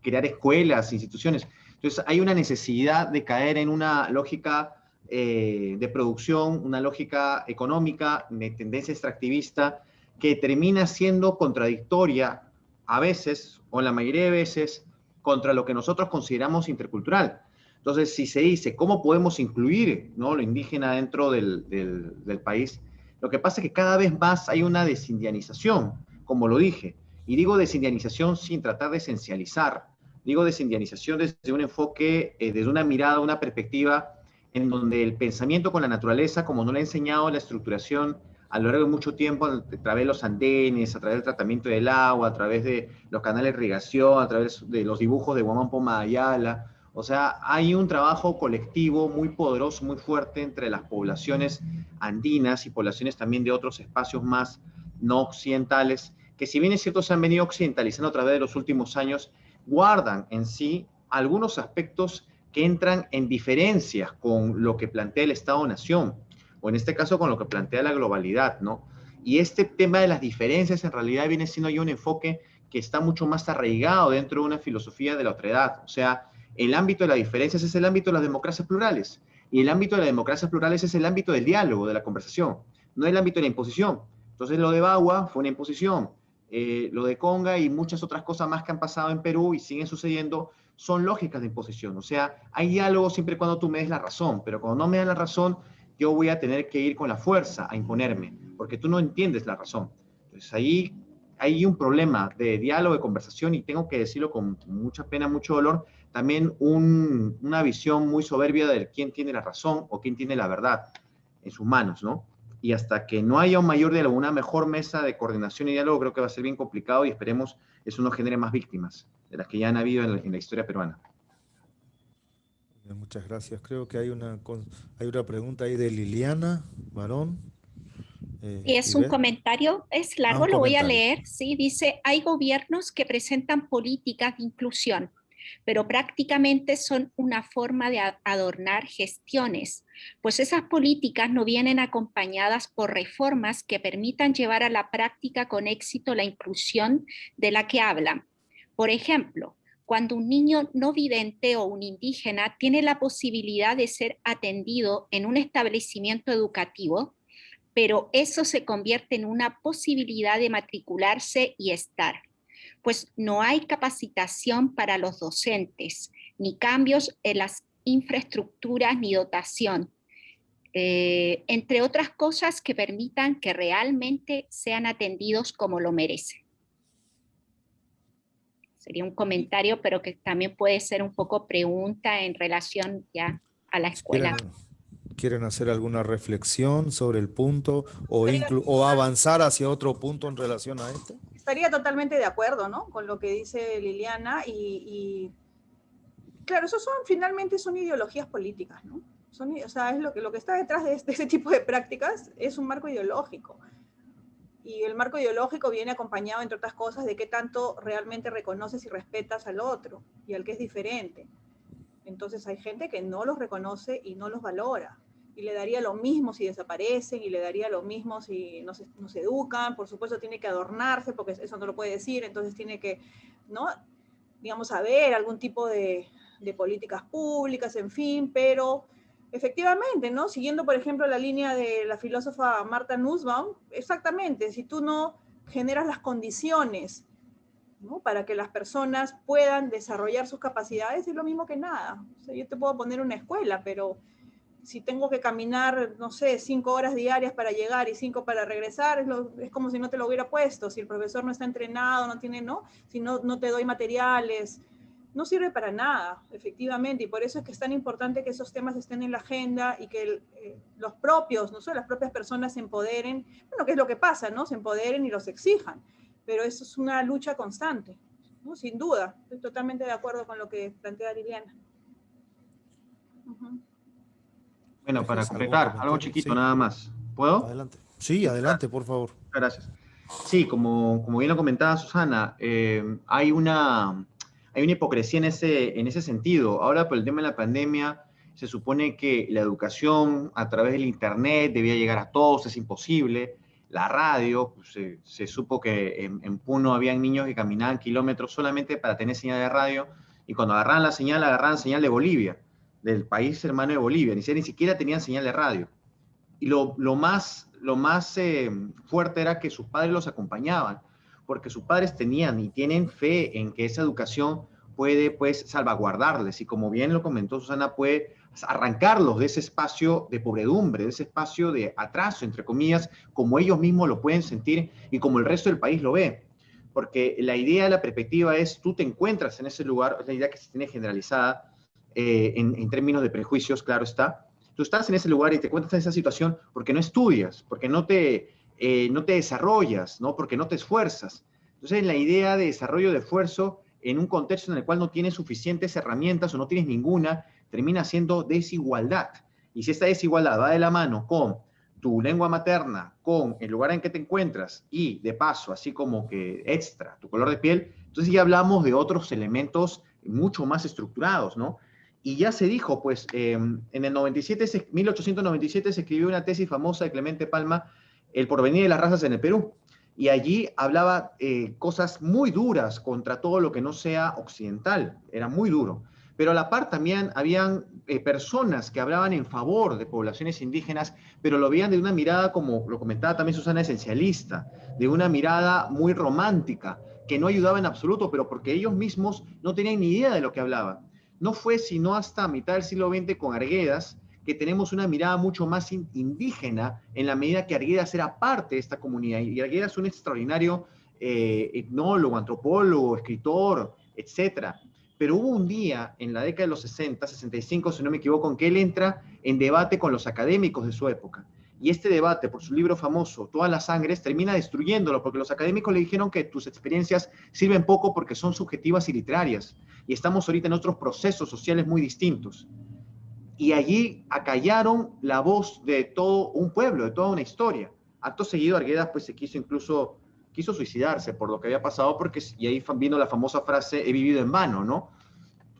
crear escuelas, instituciones. Entonces, hay una necesidad de caer en una lógica de producción, una lógica económica de tendencia extractivista que termina siendo contradictoria a veces, o la mayoría de veces, contra lo que nosotros consideramos intercultural. Entonces, si se dice cómo podemos incluir, ¿no?, lo indígena dentro del país, lo que pasa es que cada vez más hay una desindianización, como lo dije. Y digo desindianización sin tratar de esencializar. Digo desindianización desde un enfoque, desde una mirada, una perspectiva en donde el pensamiento con la naturaleza, como nos lo ha enseñado la estructuración a lo largo de mucho tiempo, a través de los andenes, a través del tratamiento del agua, a través de los canales de irrigación, a través de los dibujos de Guamán Poma Ayala. O sea, hay un trabajo colectivo muy poderoso, muy fuerte entre las poblaciones andinas y poblaciones también de otros espacios más no occidentales, que si bien es cierto se han venido occidentalizando a través de los últimos años, guardan en sí algunos aspectos que entran en diferencias con lo que plantea el Estado-Nación, o en este caso con lo que plantea la globalidad, ¿no? Y este tema de las diferencias en realidad viene siendo ya un enfoque que está mucho más arraigado dentro de una filosofía de la otredad. O sea, el ámbito de las diferencias es el ámbito de las democracias plurales, y el ámbito de las democracias plurales es el ámbito del diálogo, de la conversación, no el ámbito de la imposición. Entonces lo de Bagua fue una imposición, lo de Conga y muchas otras cosas más que han pasado en Perú y siguen sucediendo son lógicas de imposición. O sea, hay diálogo siempre y cuando tú me des la razón, pero cuando no me das la razón, yo voy a tener que ir con la fuerza a imponerme, porque tú no entiendes la razón. Entonces ahí hay un problema de diálogo, de conversación, y tengo que decirlo con mucha pena, mucho dolor, también una visión muy soberbia de quién tiene la razón o quién tiene la verdad en sus manos, ¿no? Y hasta que no haya un mayor diálogo, una mejor mesa de coordinación y diálogo, creo que va a ser bien complicado, y esperemos eso no genere más víctimas de las que ya han habido en la historia peruana. Muchas gracias. Creo que hay una pregunta ahí de Liliana Barón. Y es un comentario, es largo, un lo voy a comentario. leer. Sí, dice, hay gobiernos que presentan políticas de inclusión, pero prácticamente son una forma de adornar gestiones, pues esas políticas no vienen acompañadas por reformas que permitan llevar a la práctica con éxito la inclusión de la que hablan. Por ejemplo, cuando un niño no vidente o un indígena tiene la posibilidad de ser atendido en un establecimiento educativo, pero eso se convierte en una posibilidad de matricularse y estar, pues no hay capacitación para los docentes, ni cambios en las infraestructuras, ni dotación, entre otras cosas que permitan que realmente sean atendidos como lo merecen. Sería un comentario, pero que también puede ser un poco pregunta en relación ya a la escuela. ¿Quieren hacer alguna reflexión sobre el punto o avanzar hacia otro punto en relación a este? Estaría totalmente de acuerdo, ¿no?, con lo que dice Liliana, y claro, eso finalmente son ideologías políticas, ¿no? O sea, es lo que está detrás de ese tipo de prácticas es un marco ideológico. Y el marco ideológico viene acompañado, entre otras cosas, de qué tanto realmente reconoces y respetas al otro y al que es diferente. Entonces hay gente que no los reconoce y no los valora. Y le daría lo mismo si desaparecen, y le daría lo mismo si no se educan. Por supuesto tiene que adornarse, porque eso no lo puede decir, entonces tiene que, ¿no?, digamos, haber algún tipo de políticas públicas, en fin, pero efectivamente, ¿no?, siguiendo, por ejemplo, la línea de la filósofa Martha Nussbaum, exactamente, si tú no generas las condiciones, ¿no?, para que las personas puedan desarrollar sus capacidades, es lo mismo que nada. O sea, yo te puedo poner una escuela, pero si tengo que caminar, no sé, 5 horas diarias para llegar y 5 para regresar, es como si no te lo hubiera puesto. Si el profesor no está entrenado, no tiene, ¿no?, si no te doy materiales, no sirve para nada, efectivamente. Y por eso es que es tan importante que esos temas estén en la agenda y que los propios, no sé, las propias personas se empoderen. Bueno, ¿qué es lo que pasa, no? Se empoderen y los exijan. Pero eso es una lucha constante, ¿no?, sin duda. Estoy totalmente de acuerdo con lo que plantea Liliana. Bueno, para completar, algo chiquito, sí, nada más. ¿Puedo? Adelante. Sí, adelante, por favor. Gracias. Sí, como bien lo comentaba Susana, hay una hay una hipocresía en ese sentido. Ahora, por el tema de la pandemia, se supone que la educación a través del Internet debía llegar a todos, es imposible. La radio, pues, se supo que en Puno habían niños que caminaban kilómetros solamente para tener señal de radio, y cuando agarraban señal de Bolivia, del país hermano de Bolivia, ni siquiera tenían señal de radio. Y lo más fuerte era que sus padres los acompañaban, porque sus padres tenían y tienen fe en que esa educación puede, pues, salvaguardarles, y como bien lo comentó Susana, puede arrancarlos de ese espacio de pobredumbre, de ese espacio de atraso, entre comillas, como ellos mismos lo pueden sentir y como el resto del país lo ve. Porque la idea, la perspectiva es, tú te encuentras en ese lugar, es la idea que se tiene generalizada en términos de prejuicios, claro está. Tú estás en ese lugar y te encuentras en esa situación porque no estudias, porque no te desarrollas, ¿no? Porque no te esfuerzas. Entonces, la idea de desarrollo de esfuerzo en un contexto en el cual no tienes suficientes herramientas o no tienes ninguna, termina siendo desigualdad. Y si esta desigualdad va de la mano con tu lengua materna, con el lugar en que te encuentras y, de paso, así como que extra, tu color de piel, entonces ya hablamos de otros elementos mucho más estructurados, ¿no? Y ya se dijo, pues, en el 1897 se escribió una tesis famosa de Clemente Palma, El porvenir de las razas en el Perú. Y allí hablaba cosas muy duras contra todo lo que no sea occidental. Era muy duro. Pero a la par también habían personas que hablaban en favor de poblaciones indígenas, pero lo veían de una mirada, como lo comentaba también Susana, esencialista, de una mirada muy romántica, que no ayudaba en absoluto, pero porque ellos mismos no tenían ni idea de lo que hablaban. No fue sino hasta mitad del siglo XX con Arguedas que tenemos una mirada mucho más indígena, en la medida que Arguedas era parte de esta comunidad. Y Arguedas es un extraordinario etnólogo, antropólogo, escritor, etcétera. Pero hubo un día en la década de los 60, 65, si no me equivoco, en que él entra en debate con los académicos de su época. Y este debate, por su libro famoso, Todas las Sangres, termina destruyéndolo, porque los académicos le dijeron que tus experiencias sirven poco porque son subjetivas y literarias. Y estamos ahorita en otros procesos sociales muy distintos. Y allí acallaron la voz de todo un pueblo, de toda una historia. Acto seguido, Arguedas pues quiso suicidarse por lo que había pasado, porque, y ahí vino la famosa frase, he vivido en vano, ¿no?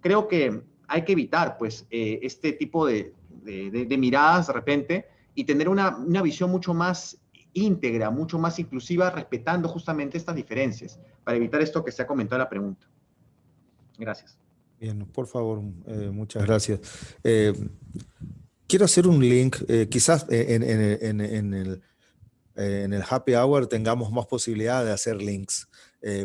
Creo que hay que evitar pues este tipo de miradas de repente, y tener una visión mucho más íntegra, mucho más inclusiva, respetando justamente estas diferencias, para evitar esto que se ha comentado en la pregunta. Gracias. Bien, por favor, muchas gracias. Quiero hacer un link, quizás en el happy hour tengamos más posibilidad de hacer links,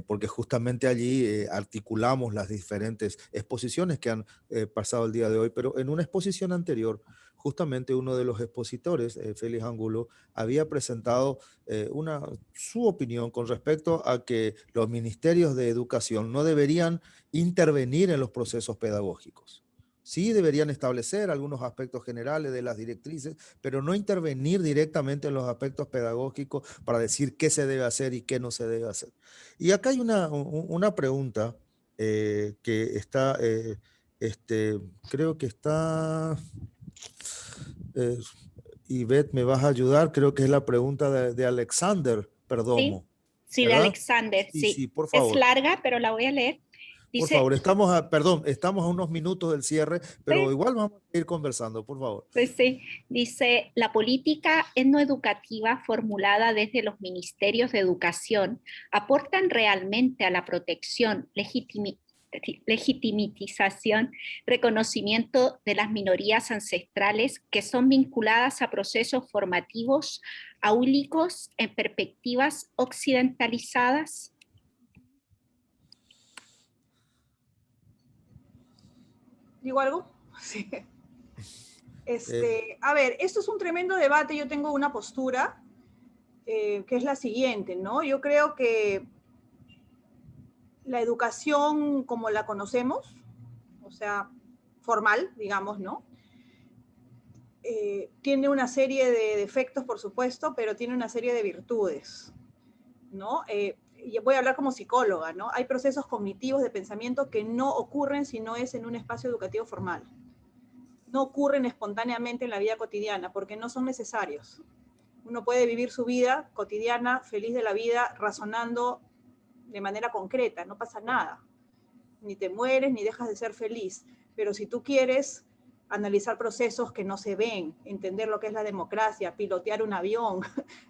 porque justamente allí articulamos las diferentes exposiciones que han pasado el día de hoy, pero en una exposición anterior, justamente uno de los expositores, Félix Angulo, había presentado su opinión con respecto a que los ministerios de educación no deberían intervenir en los procesos pedagógicos. Sí deberían establecer algunos aspectos generales de las directrices, pero no intervenir directamente en los aspectos pedagógicos para decir qué se debe hacer y qué no se debe hacer. Y acá hay una pregunta que está, creo que está, Ivette, me vas a ayudar, creo que es la pregunta de Alexander Perdomo. Sí, de Alexander, sí. Sí, por favor. Es larga, pero la voy a leer. Dice, por favor, estamos a unos minutos del cierre, pero sí, igual vamos a ir conversando, por favor. Pues sí, dice, la política etnoeducativa formulada desde los ministerios de educación aportan realmente a la protección, legitimización, reconocimiento de las minorías ancestrales que son vinculadas a procesos formativos áulicos en perspectivas occidentalizadas. ¿Digo algo? Sí. A ver, esto es un tremendo debate. Yo tengo una postura que es la siguiente, ¿no? Yo creo que la educación como la conocemos, o sea, formal, digamos, ¿no? Tiene una serie de defectos, por supuesto, pero tiene una serie de virtudes, ¿no? Y voy a hablar como psicóloga, ¿no? Hay procesos cognitivos de pensamiento que no ocurren si no es en un espacio educativo formal. No ocurren espontáneamente en la vida cotidiana porque no son necesarios. Uno puede vivir su vida cotidiana, feliz de la vida, razonando de manera concreta, no pasa nada. ni te mueres, ni dejas de ser feliz. Pero si tú quieres analizar procesos que no se ven, entender lo que es la democracia, pilotear un avión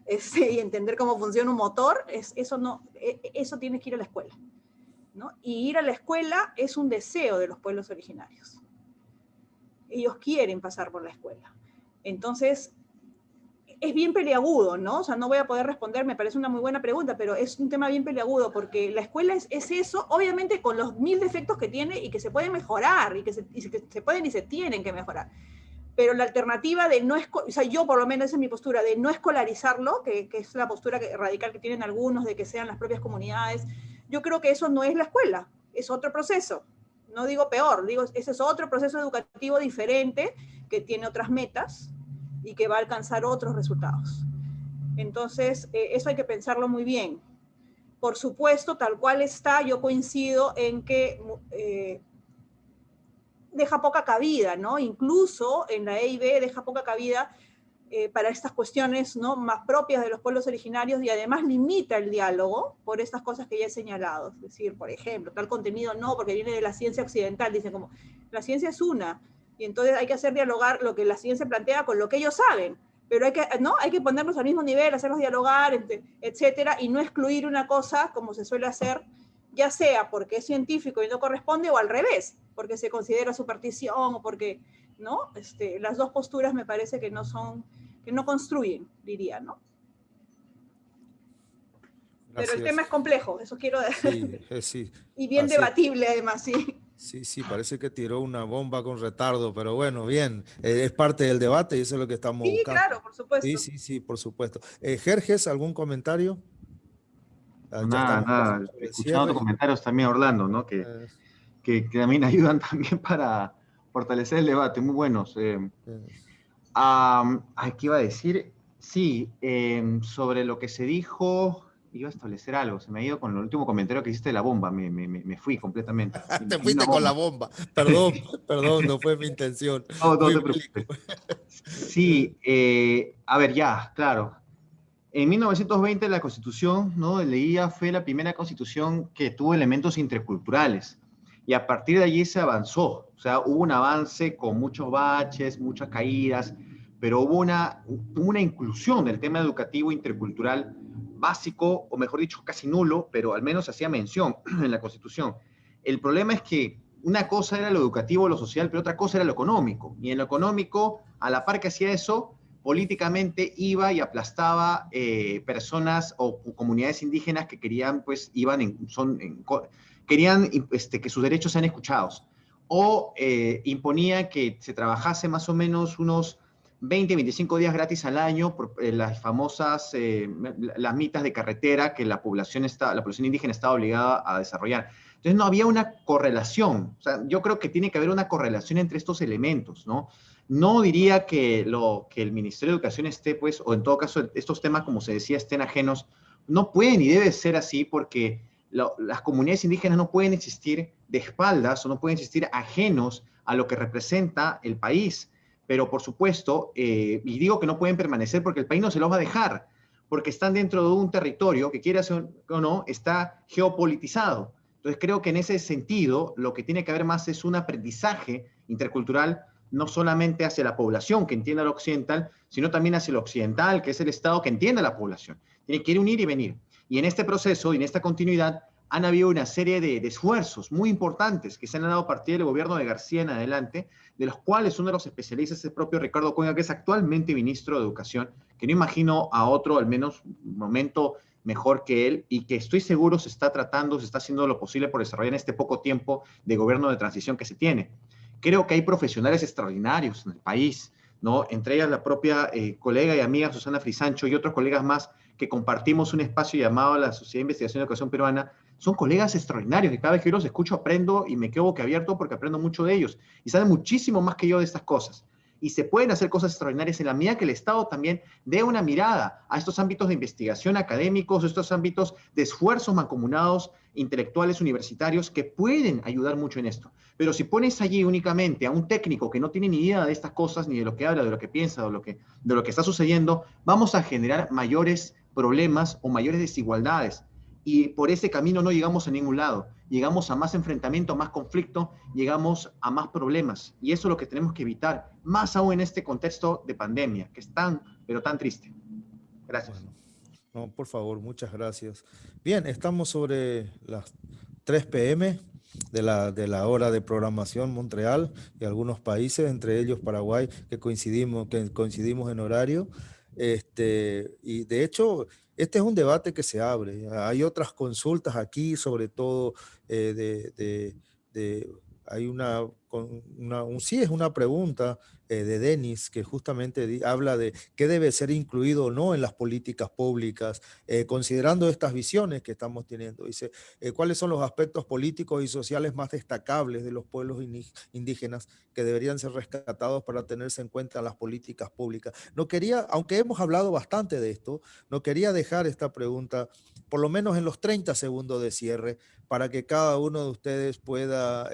y entender cómo funciona un motor, eso tienes que ir a la escuela, ¿no? Y ir a la escuela es un deseo de los pueblos originarios. Ellos quieren pasar por la escuela. Entonces, es bien peliagudo, ¿no? O sea, no voy a poder responder, me parece una muy buena pregunta, pero es un tema bien peliagudo, porque la escuela es eso, obviamente con los 1000 defectos que tiene y que se pueden mejorar, y que se pueden y se tienen que mejorar. Pero la alternativa de no, o sea, yo por lo menos esa es mi postura, de no escolarizarlo, que es la postura radical que tienen algunos, de que sean las propias comunidades, yo creo que eso no es la escuela, es otro proceso. No digo peor, digo, ese es otro proceso educativo diferente, que tiene otras metas, y que va a alcanzar otros resultados. Entonces, eso hay que pensarlo muy bien. Por supuesto, tal cual está, yo coincido en que deja poca cabida, ¿no? Incluso en la EIB deja poca cabida para estas cuestiones, ¿no?, más propias de los pueblos originarios, y además limita el diálogo por estas cosas que ya he señalado. Es decir, por ejemplo, tal contenido no, porque viene de la ciencia occidental. Dicen como, la ciencia es una, y entonces hay que hacer dialogar lo que la ciencia plantea con lo que ellos saben, pero hay que ponerlos al mismo nivel, hacerlos dialogar, etcétera, y no excluir una cosa como se suele hacer, ya sea porque es científico y no corresponde, o al revés, porque se considera superstición, o porque, ¿no? Las dos posturas me parece que no construyen, diría, ¿no? Gracias. Pero el tema es complejo, eso quiero decir. Sí, sí. Y bien Así debatible, además, sí. Sí, parece que tiró una bomba con retardo, pero bueno, bien, es parte del debate y eso es lo que estamos buscando. Sí, claro, por supuesto. Sí, por supuesto. Jerjes, ¿algún comentario? Nada, escuchando tus comentarios también, Orlando, ¿no? Que también ayudan también para fortalecer el debate, muy buenos. ¿Qué iba a decir? Sí, sobre lo que se dijo, iba a establecer algo, se me ha ido con el último comentario que hiciste de la bomba, me fui completamente. Te fuiste con la bomba, perdón, no fue mi intención. No te preocupes. Sí, a ver, ya, claro. En 1920 la Constitución, ¿no?, leía, fue la primera Constitución que tuvo elementos interculturales, y a partir de allí se avanzó. O sea, hubo un avance con muchos baches, muchas caídas, pero hubo una inclusión del tema educativo intercultural básico, o mejor dicho, casi nulo, pero al menos hacía mención en la Constitución. El problema es que una cosa era lo educativo, lo social, pero otra cosa era lo económico. Y en lo económico, a la par que hacía eso, políticamente iba y aplastaba personas o comunidades indígenas que querían, pues, querían que sus derechos sean escuchados. O imponía que se trabajase más o menos unos 20, 25 días gratis al año por las famosas, las mitas de carretera que la población indígena estaba obligada a desarrollar. Entonces no había una correlación. O sea, yo creo que tiene que haber una correlación entre estos elementos, ¿no? No diría que el Ministerio de Educación esté, pues, o en todo caso estos temas, como se decía, estén ajenos. No pueden y debe ser así, porque las comunidades indígenas no pueden existir de espaldas o no pueden existir ajenos a lo que representa el país. Pero por supuesto, y digo que no pueden permanecer porque el país no se los va a dejar, porque están dentro de un territorio que, quiera o no, está geopolitizado. Entonces creo que en ese sentido lo que tiene que haber más es un aprendizaje intercultural, no solamente hacia la población que entienda lo occidental, sino también hacia lo occidental, que es el Estado que entiende a la población. Tiene que ir unir y venir. Y en este proceso y en esta continuidad han habido una serie de esfuerzos muy importantes que se han dado a partir del gobierno de García en adelante, de los cuales uno de los especialistas es el propio Ricardo Cuenca, que es actualmente ministro de Educación, que no imagino a otro, al menos un momento mejor que él, y que estoy seguro se está haciendo lo posible por desarrollar en este poco tiempo de gobierno de transición que se tiene. Creo que hay profesionales extraordinarios en el país, ¿no? Entre ellas la propia colega y amiga Susana Frisancho y otros colegas más que compartimos un espacio llamado la Sociedad de Investigación y Educación Peruana. Son colegas extraordinarios que cada vez que yo los escucho aprendo y me quedo boquiabierto porque aprendo mucho de ellos y saben muchísimo más que yo de estas cosas. Y se pueden hacer cosas extraordinarias en la medida que el Estado también dé una mirada a estos ámbitos de investigación académicos, estos ámbitos de esfuerzos mancomunados intelectuales universitarios que pueden ayudar mucho en esto. Pero si pones allí únicamente a un técnico que no tiene ni idea de estas cosas, ni de lo que habla, de lo que piensa, de lo que está sucediendo, vamos a generar mayores problemas o mayores desigualdades. y por ese camino no llegamos a ningún lado. Llegamos a más enfrentamiento, a más conflicto, llegamos a más problemas. Y eso es lo que tenemos que evitar, más aún en este contexto de pandemia, que es tan, pero tan triste. Gracias. Bueno, no, por favor, muchas gracias. Bien, estamos sobre las 3 p.m. de la hora de programación Montreal y algunos países, entre ellos Paraguay, que coincidimos en horario. Y de hecho, este es un debate que se abre. Hay otras consultas aquí, sobre todo hay sí, es una pregunta de Denis, que justamente habla de qué debe ser incluido o no en las políticas públicas, considerando estas visiones que estamos teniendo. Dice, ¿cuáles son los aspectos políticos y sociales más destacables de los pueblos indígenas que deberían ser rescatados para tenerse en cuenta en las políticas públicas? No quería, aunque hemos hablado bastante de esto, no quería dejar esta pregunta por lo menos en los 30 segundos de cierre, para que cada uno de ustedes pueda,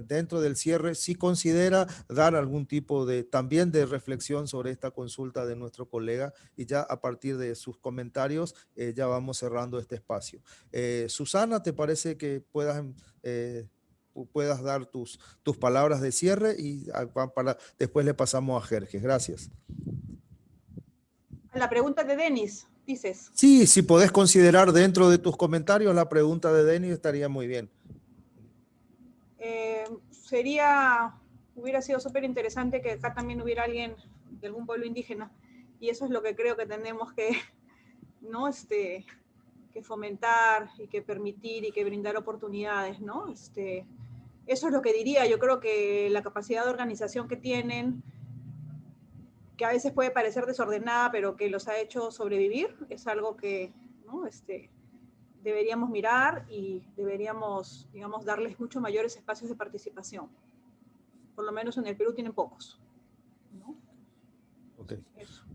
dentro del cierre, si considera dar algún tipo también de reflexión sobre esta consulta de nuestro colega, y ya a partir de sus comentarios ya vamos cerrando este espacio. Susana, ¿te parece que puedas dar tus palabras de cierre y después le pasamos a Jerjes? Gracias. La pregunta de Denis, dices. Sí, si podés considerar dentro de tus comentarios la pregunta de Denis, estaría muy bien. Hubiera sido súper interesante que acá también hubiera alguien de algún pueblo indígena, y eso es lo que creo que tenemos que, ¿no? Que fomentar y que permitir y que brindar oportunidades, ¿no? Eso es lo que diría. Yo creo que la capacidad de organización que tienen, que a veces puede parecer desordenada, pero que los ha hecho sobrevivir, es algo que, ¿no? Deberíamos mirar y deberíamos, digamos, darles mucho mayores espacios de participación. Por lo menos en el Perú tienen pocos, ¿no? Ok,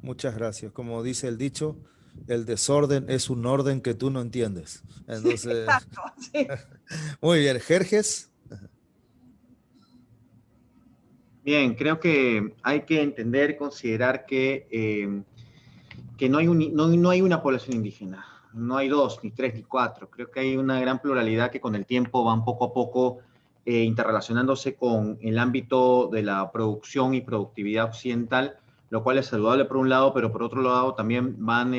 muchas gracias. Como dice el dicho, el desorden es un orden que tú no entiendes. Entonces, sí, exacto, sí. Muy bien, Jerjes. Bien, creo que hay que entender, considerar que no hay una población indígena, no hay 2, ni 3, ni 4. Creo que hay una gran pluralidad que con el tiempo van poco a poco interrelacionándose con el ámbito de la producción y productividad occidental, lo cual es saludable por un lado, pero por otro lado también van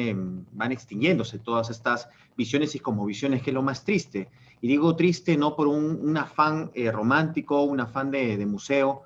extinguiéndose todas estas visiones y cosmovisiones, que es lo más triste. Y digo triste no por un afán romántico, un afán de museo,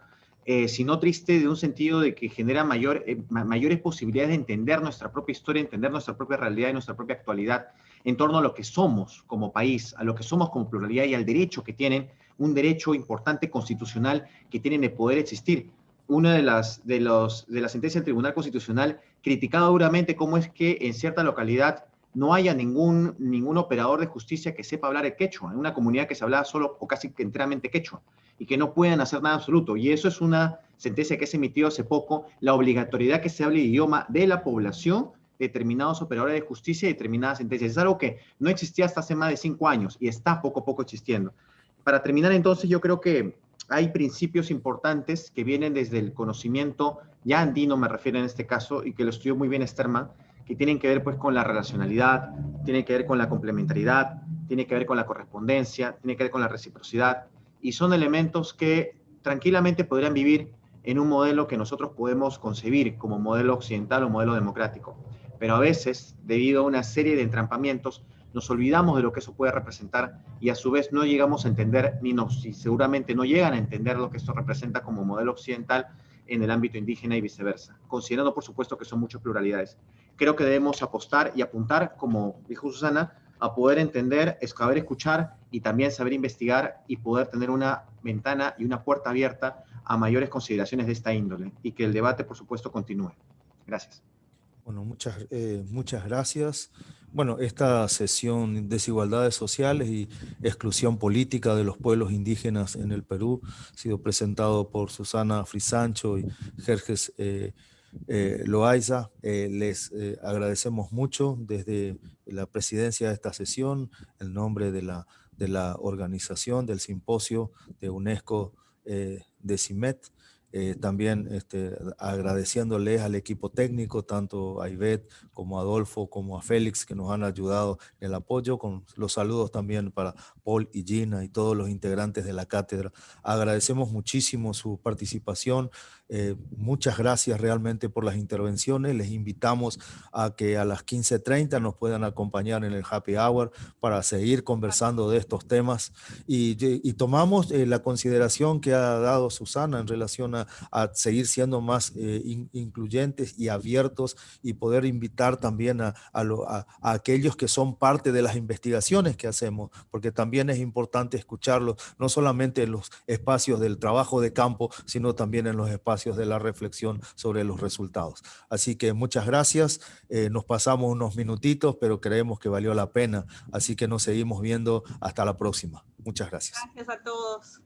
sino triste de un sentido de que genera mayores posibilidades de entender nuestra propia historia, entender nuestra propia realidad y nuestra propia actualidad en torno a lo que somos como país, a lo que somos como pluralidad y al derecho que tienen, un derecho importante constitucional que tienen de poder existir. Una de las sentencias del Tribunal Constitucional criticaba duramente cómo es que en cierta localidad no haya ningún operador de justicia que sepa hablar el quechua, en una comunidad que se hablaba solo o casi enteramente quechua, y que no puedan hacer nada absoluto. Y eso es una sentencia que se emitió hace poco, la obligatoriedad que se hable el idioma de la población, determinados operadores de justicia y determinadas sentencias. Es algo que no existía hasta hace más de 5 años y está poco a poco existiendo. Para terminar, entonces, yo creo que hay principios importantes que vienen desde el conocimiento, ya andino me refiero en este caso, y que lo estudió muy bien Sterman, que tienen que ver pues con la relacionalidad, tienen que ver con la complementariedad, tiene que ver con la correspondencia, tiene que ver con la reciprocidad, y son elementos que tranquilamente podrían vivir en un modelo que nosotros podemos concebir como modelo occidental o modelo democrático. Pero a veces, debido a una serie de entrampamientos, nos olvidamos de lo que eso puede representar y a su vez no llegamos a entender, y seguramente no llegan a entender lo que esto representa como modelo occidental en el ámbito indígena y viceversa, considerando por supuesto que son muchas pluralidades. Creo que debemos apostar y apuntar, como dijo Susana, a poder entender, saber escuchar y también saber investigar y poder tener una ventana y una puerta abierta a mayores consideraciones de esta índole y que el debate, por supuesto, continúe. Gracias. Bueno, muchas gracias. Bueno, esta sesión Desigualdades Sociales y Exclusión Política de los Pueblos Indígenas en el Perú ha sido presentado por Susana Frisancho y Jerjes Loaiza. Les agradecemos mucho desde la presidencia de esta sesión, en nombre de la organización del simposio de UNESCO de CIMET. también agradeciéndoles al equipo técnico, tanto a Ivette como a Adolfo, como a Félix, que nos han ayudado en el apoyo, con los saludos también para Paul y Gina y todos los integrantes de la cátedra. Agradecemos muchísimo su participación. Muchas gracias realmente por las intervenciones. Les invitamos a que a las 15:30 nos puedan acompañar en el Happy Hour para seguir conversando de estos temas y tomamos la consideración que ha dado Susana en relación a seguir siendo más incluyentes y abiertos y poder invitar también a aquellos que son parte de las investigaciones que hacemos, porque también es importante escucharlos, no solamente en los espacios del trabajo de campo, sino también en los espacios de la reflexión sobre los resultados. Así que muchas gracias, nos pasamos unos minutitos, pero creemos que valió la pena, así que nos seguimos viendo hasta la próxima. Muchas gracias. Gracias a todos.